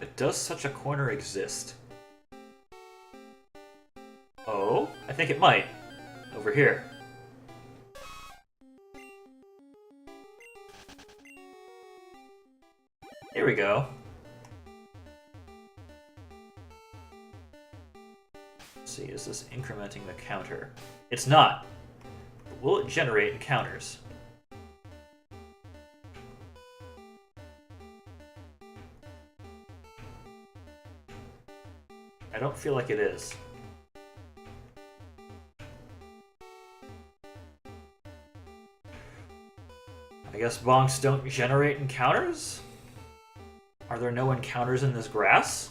But does such a corner exist? Oh, I think it might. Over here. Here we go. Let's see, is this incrementing the counter? It's not. But will it generate encounters? I don't feel like it is. I guess bonks don't generate encounters? Are there no encounters in this grass?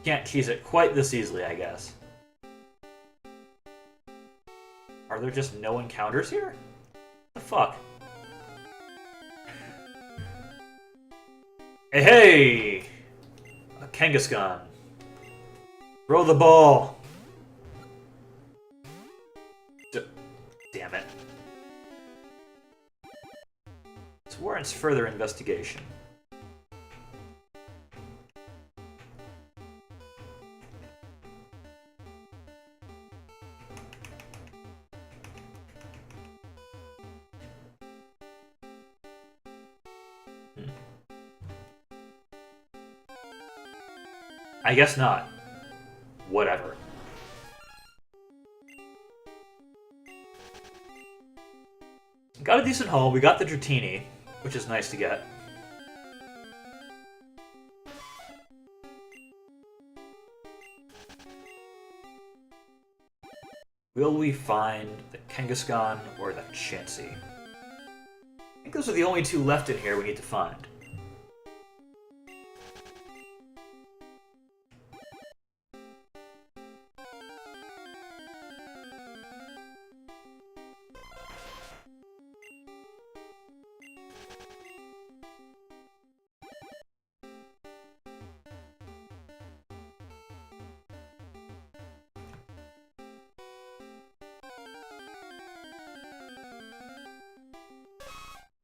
Can't cheese it quite this easily, I guess. Are there just no encounters here? What the fuck? Hey, hey! A Kangaskhan. Throw the ball! Damn it. This warrants further investigation. I guess not. Whatever. Got a decent haul. We got the Dratini, which is nice to get. Will we find the Kangaskhan or the Chansey? I think those are the only two left in here we need to find.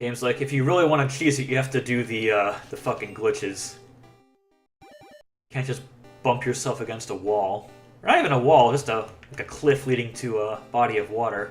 Game's like, if you really want to cheese it, you have to do the fucking glitches. Can't just bump yourself against a wall. Or not even a wall, just like a cliff leading to a body of water.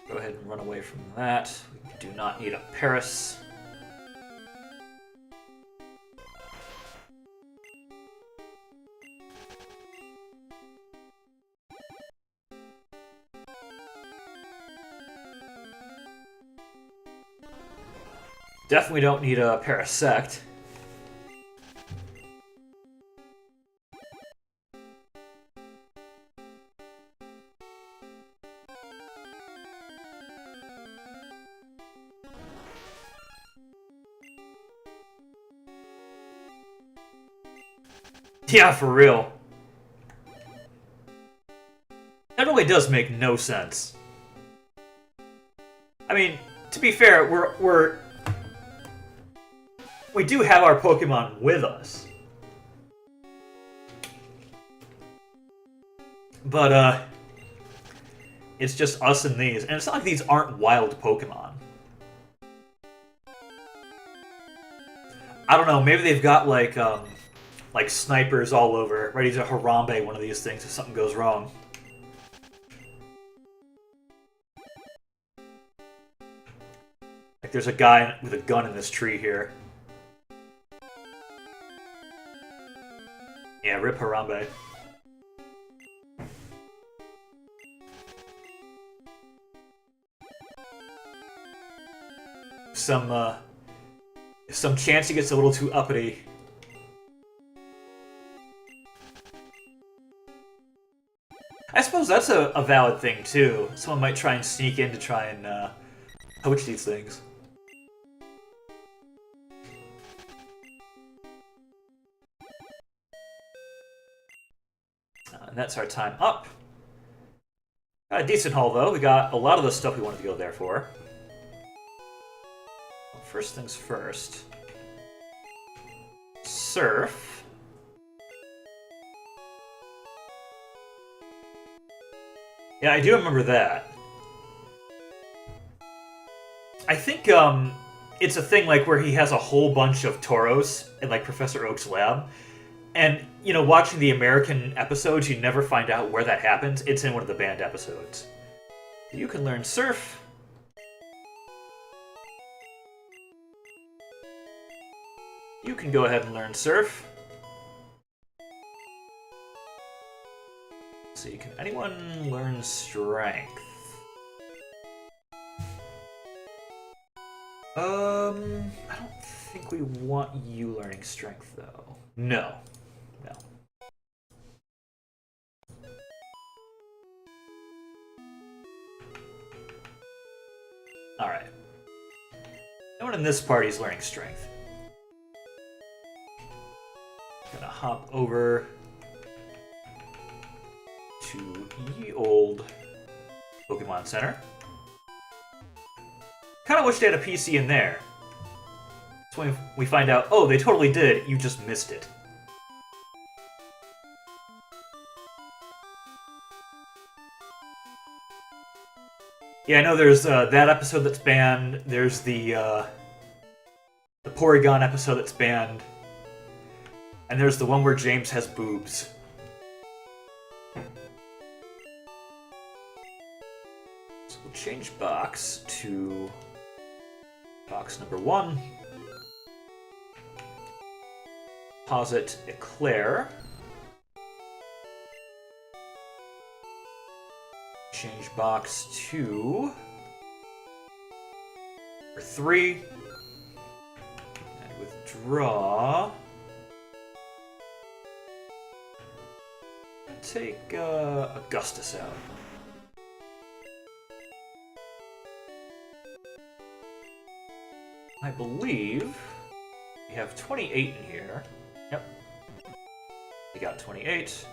Go ahead and run away from that. We do not need a Paris. Definitely don't need a Parasect. Yeah, for real. really does make no sense. I mean, to be fair, we do have our Pokemon with us. But, it's just us and these. And it's not like these aren't wild Pokemon. I don't know, maybe they've got, like snipers all over, ready to Harambe one of these things if something goes wrong. Like, there's a guy with a gun in this tree here. Yeah, rip Harambe. Some chance he gets a little too uppity. I suppose that's a valid thing, too. Someone might try and sneak in to try and poach these things. And that's our time up. Got a decent haul, though. We got a lot of the stuff we wanted to go there for. Well, first things first. Surf. Yeah, I do remember that. I think it's a thing like where he has a whole bunch of Tauros in like Professor Oak's lab. And, you know, watching the American episodes, you never find out where that happens. It's in one of the banned episodes. You can learn Surf. You can go ahead and learn Surf. Let's see, can anyone learn Strength? I don't think we want you learning Strength, though. No. No. Alright. No one in this party is learning Strength. Gonna hop over to ye old Pokemon Center. Kinda wish they had a PC in there. That's when we find out, oh, they totally did, you just missed it. Yeah, I know there's that episode that's banned, there's the Porygon episode that's banned, and there's the one where James has boobs. So we'll change box to box number 1. Posit Eclair. Change box to 3. And withdraw. Take Augustus out. I believe we have 28 in here. Yep. We got 28.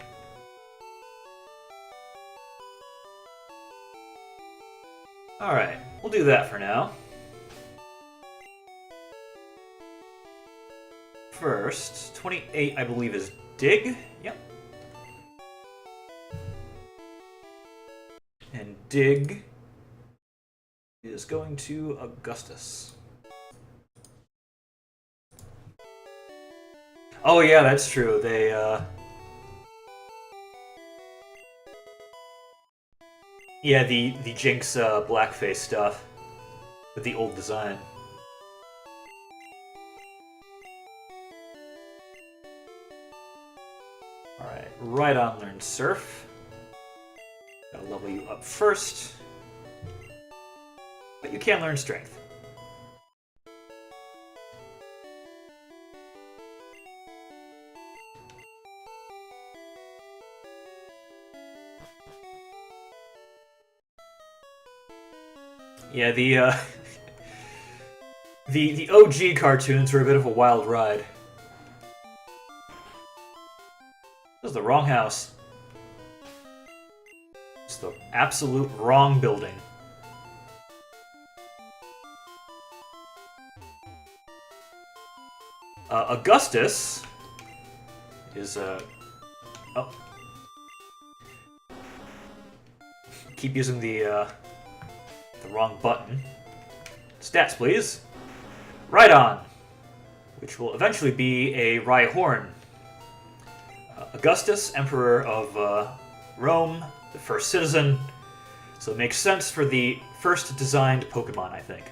Alright, we'll do that for now. First, 28 I believe is Dig. Yep. And Dig is going to Augustus. Oh yeah, that's true. They, yeah, the Jinx blackface stuff with the old design. Alright, right on learn Surf. Gotta level you up first. But you can learn Strength. Yeah, the OG cartoons were a bit of a wild ride. This is the wrong house. It's the absolute wrong building. Augustus is, oh. Keep using the wrong button. Stats, please. Right on. Which will eventually be a Rhyhorn. Augustus, Emperor of Rome, the first citizen. So it makes sense for the first designed Pokemon, I think.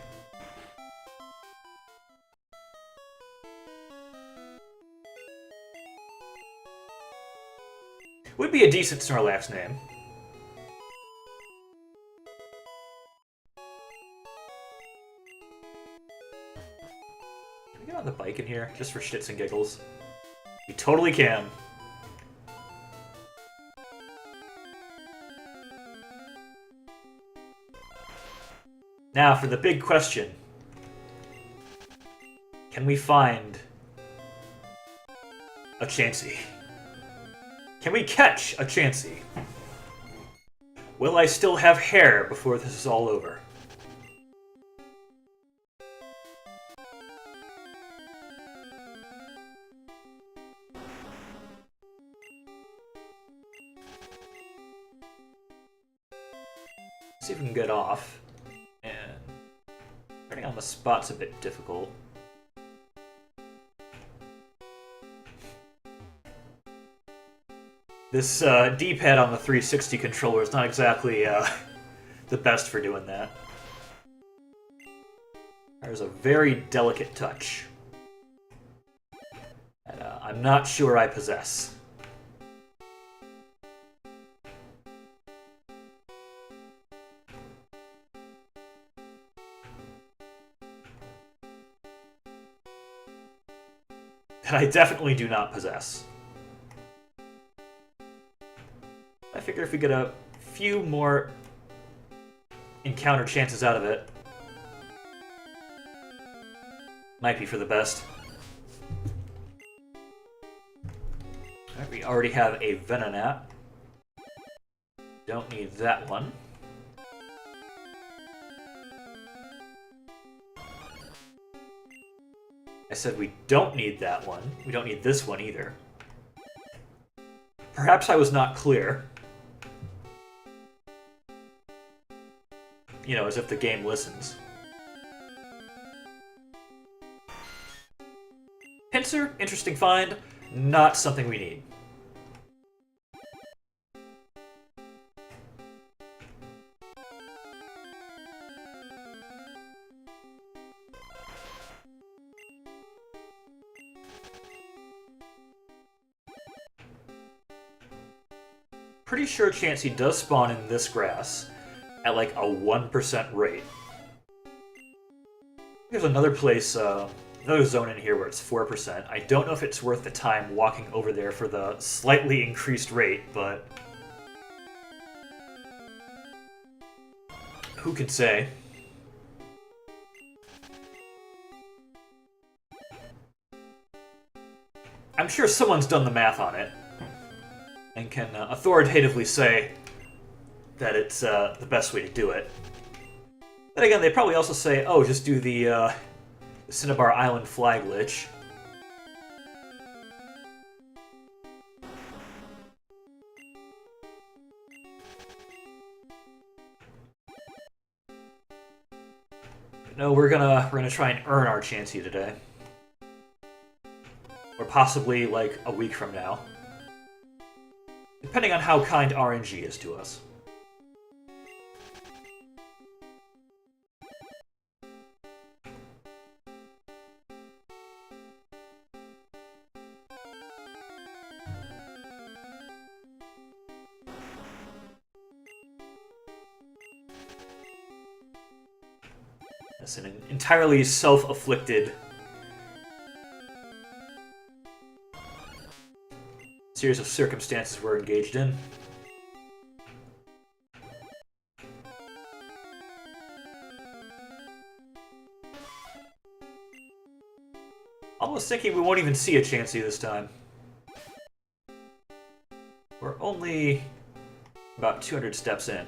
Would be a decent Snorlax name. Can we get on the bike in here, just for shits and giggles? You totally can. Now for the big question. Can we find a Chansey? Can we catch a Chansey? Will I still have hair before this is all over? Let's see if we can get off. And turning on the spot's a bit difficult. This D-pad on the 360 controller is not exactly the best for doing that. There's a very delicate touch that I'm not sure I possess. That I definitely do not possess. I figure if we get a few more encounter chances out of it, might be for the best. Alright, we already have a Venonat. Don't need that one. I said we don't need that one. We don't need this one either. Perhaps I was not clear. You know, as if the game listens. Pinsir, interesting find. Not something we need. Pretty sure Chansey does spawn in this grass at like a 1% rate. There's another place, another zone in here where it's 4%. I don't know if it's worth the time walking over there for the slightly increased rate, but who can say? I'm sure someone's done the math on it and can authoritatively say that it's the best way to do it. Then again, they probably also say, oh, just do the Cinnabar Island flag glitch. But no, we're gonna try and earn our Chansey today. Or possibly like a week from now. Depending on how kind RNG is to us. That's an entirely self-afflicted series of circumstances we're engaged in. Almost thinking we won't even see a Chansey this time. We're only About 200 steps in.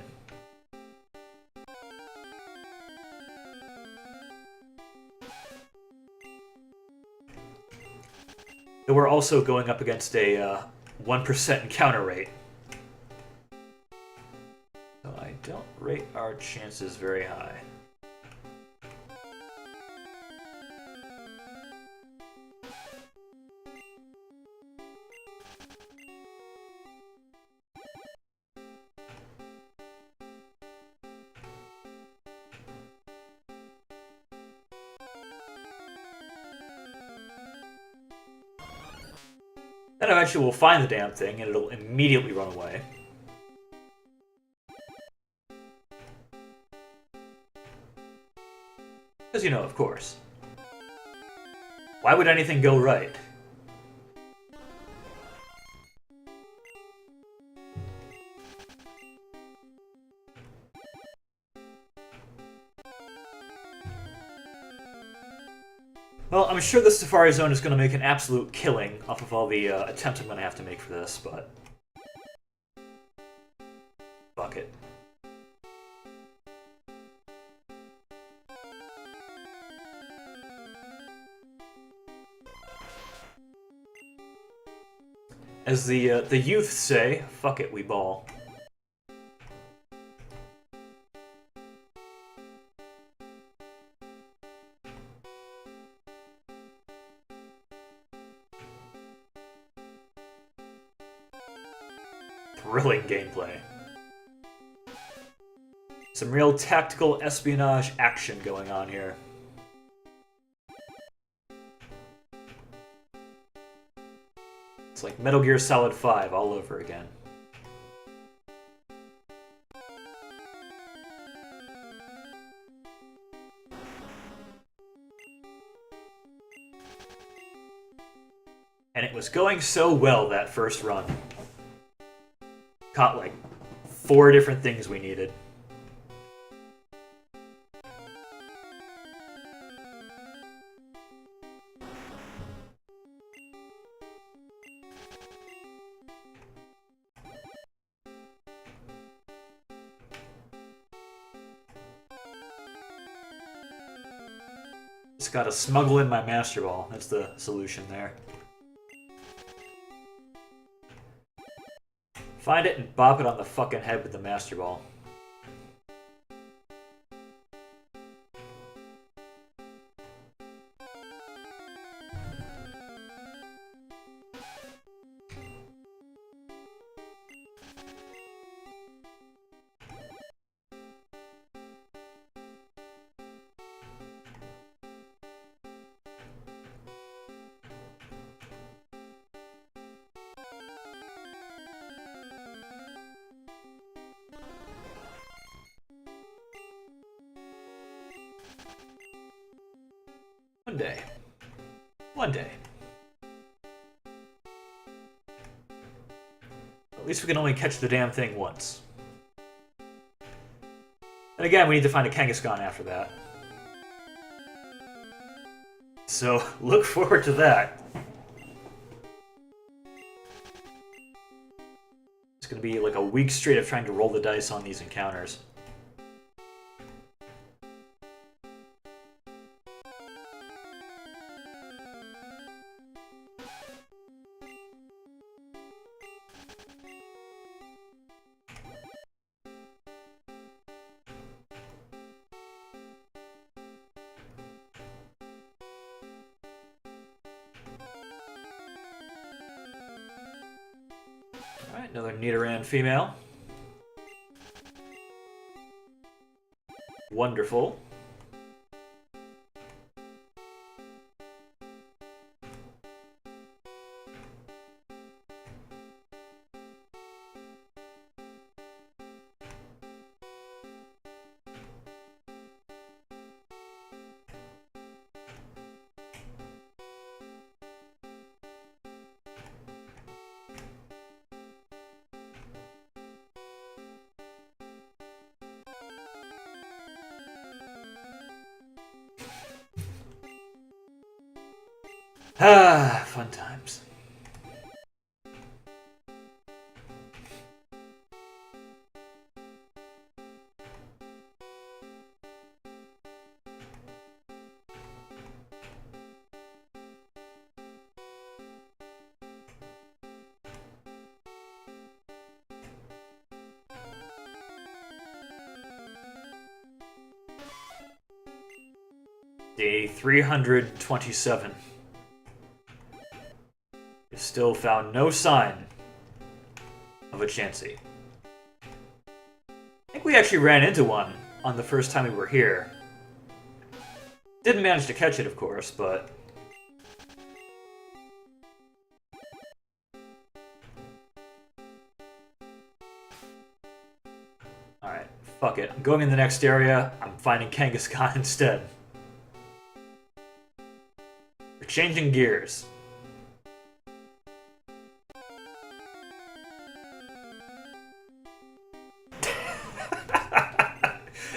But we're also going up against a 1% encounter rate. So I don't rate our chances very high. Then eventually we'll find the damn thing and it'll immediately run away. Because, you know, of course. Why would anything go right? Well, I'm sure the Safari Zone is going to make an absolute killing off of all the attempts I'm going to have to make for this, but... fuck it. As the youth say, fuck it, we ball. Thrilling gameplay. Some real tactical espionage action going on here. It's like Metal Gear Solid 5 all over again. And it was going so well that first run. Caught like 4 different things we needed. Just gotta smuggle in my Master Ball. That's the solution there. Find it and bop it on the fucking head with the Master Ball. One day. One day. At least we can only catch the damn thing once. And again, we need to find a Kangaskhan after that. So, look forward to that. It's gonna be like a week straight of trying to roll the dice on these encounters. Alright, another Nidoran female. Wonderful. Ah, fun times. Day 327. You still found no sign of a Chansey. I think we actually ran into one on the first time we were here. Didn't manage to catch it, of course, but... Alright, fuck it. I'm going in the next area. I'm finding Kangaskhan instead. We're changing gears.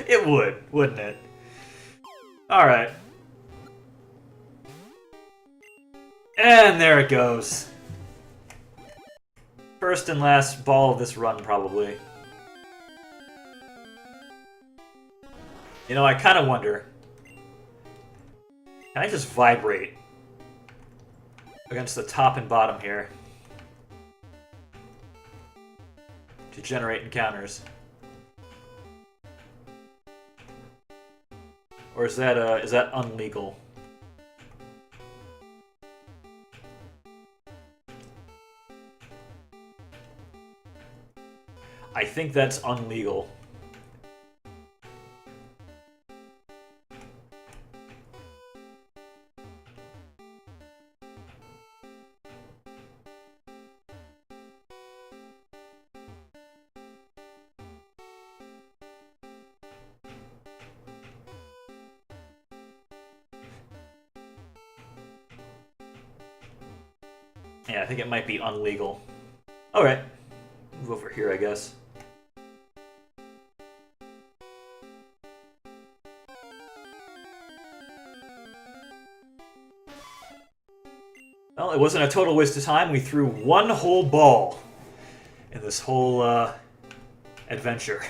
It would, wouldn't it? Alright. And there it goes. First and last ball of this run, probably. You know, I kind of wonder... Can I just vibrate against the top and bottom here to generate encounters? Or is that unlegal? I think that's unlegal. Yeah, I think it might be unlegal. Alright. Move over here, I guess. Well, it wasn't a total waste of time. We threw one whole ball in this whole adventure.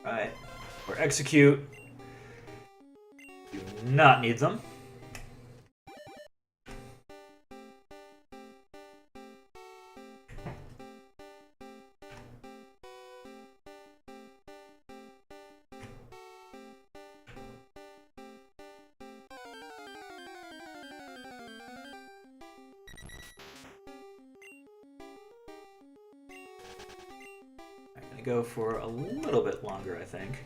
Alright, or execute. Do not need them. Go for a little bit longer, I think.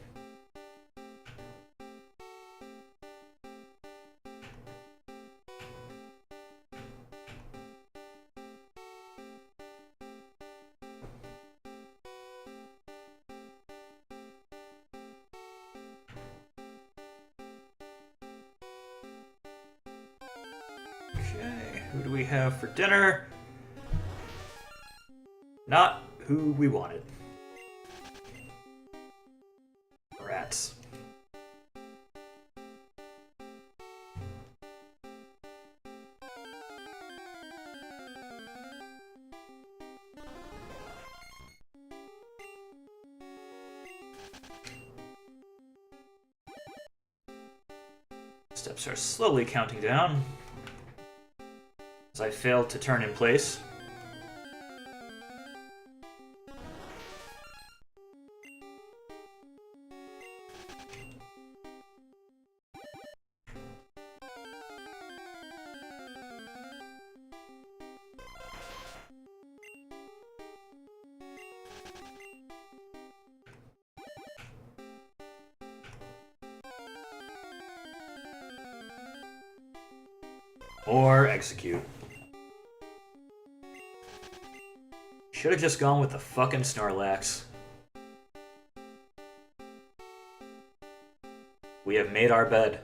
Okay, who do we have for dinner? Not who we wanted. Rats. Steps are slowly counting down as I failed to turn in place. Or execute. Should have just gone with the fucking Snorlax. We have made our bed.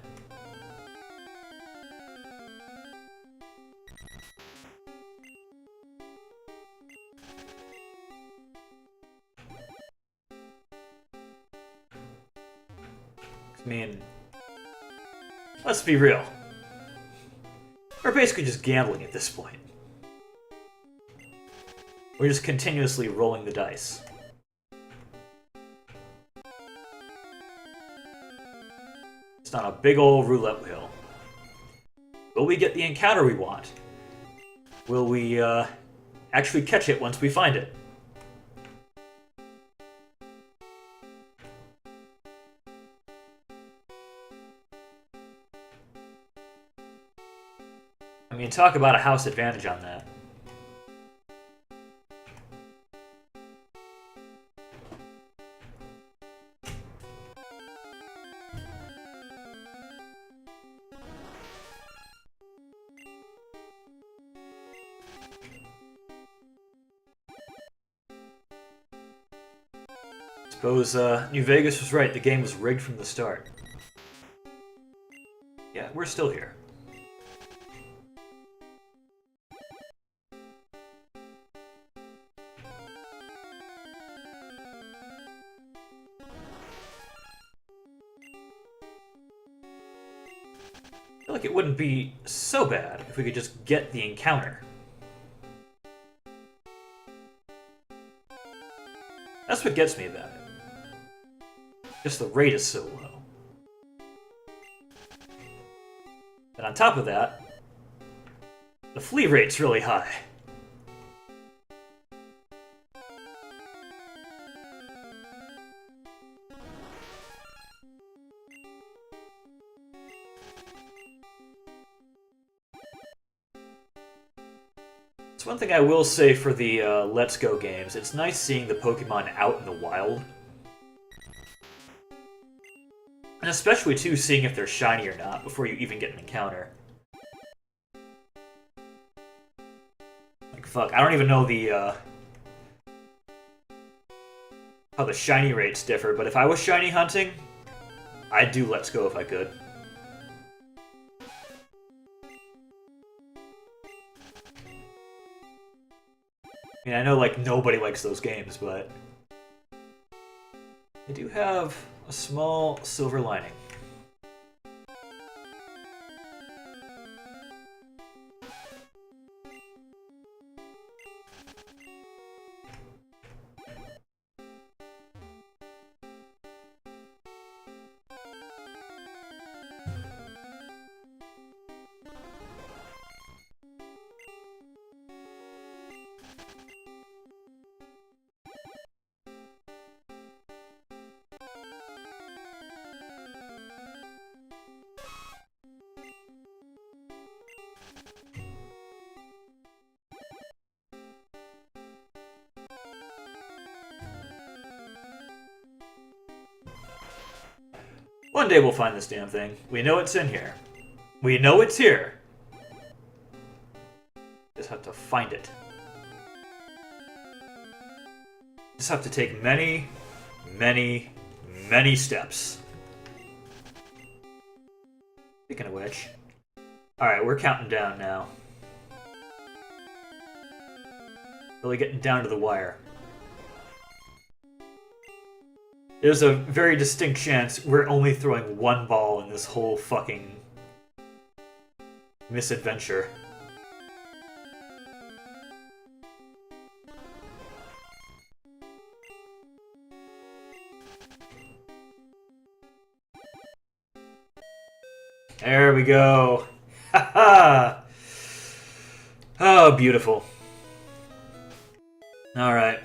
I mean, let's be real. We're basically just gambling at this point. We're just continuously rolling the dice. It's on a big old roulette wheel. Will we get the encounter we want? Will we actually catch it once we find it? I mean, talk about a house advantage on that. Suppose New Vegas was right, the game was rigged from the start. Yeah, we're still here. I feel like it wouldn't be so bad if we could just get the encounter. That's what gets me about it. Just the rate is so low. And on top of that, the flee rate's really high. It's one thing I will say for the Let's Go games. It's nice seeing the Pokemon out in the wild. And especially, too, seeing if they're shiny or not before you even get an encounter. Like, fuck, I don't even know the, how the shiny rates differ, but if I was shiny hunting, I'd do Let's Go if I could. I mean, I know, like, nobody likes those games, but they do have a small silver lining. One day we'll find this damn thing. We know it's in here. We know it's here. Just have to find it. Just have to take many, many, many steps. Speaking of which, alright, we're counting down now. Really getting down to the wire. There's a very distinct chance we're only throwing one ball in this whole fucking misadventure. There we go. Haha. Oh, beautiful. Alright.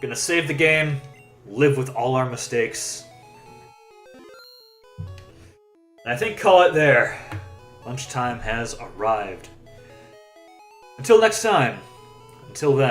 Gonna save the game. Live with all our mistakes. And I think call it there. Lunchtime has arrived. Until next time. Until then.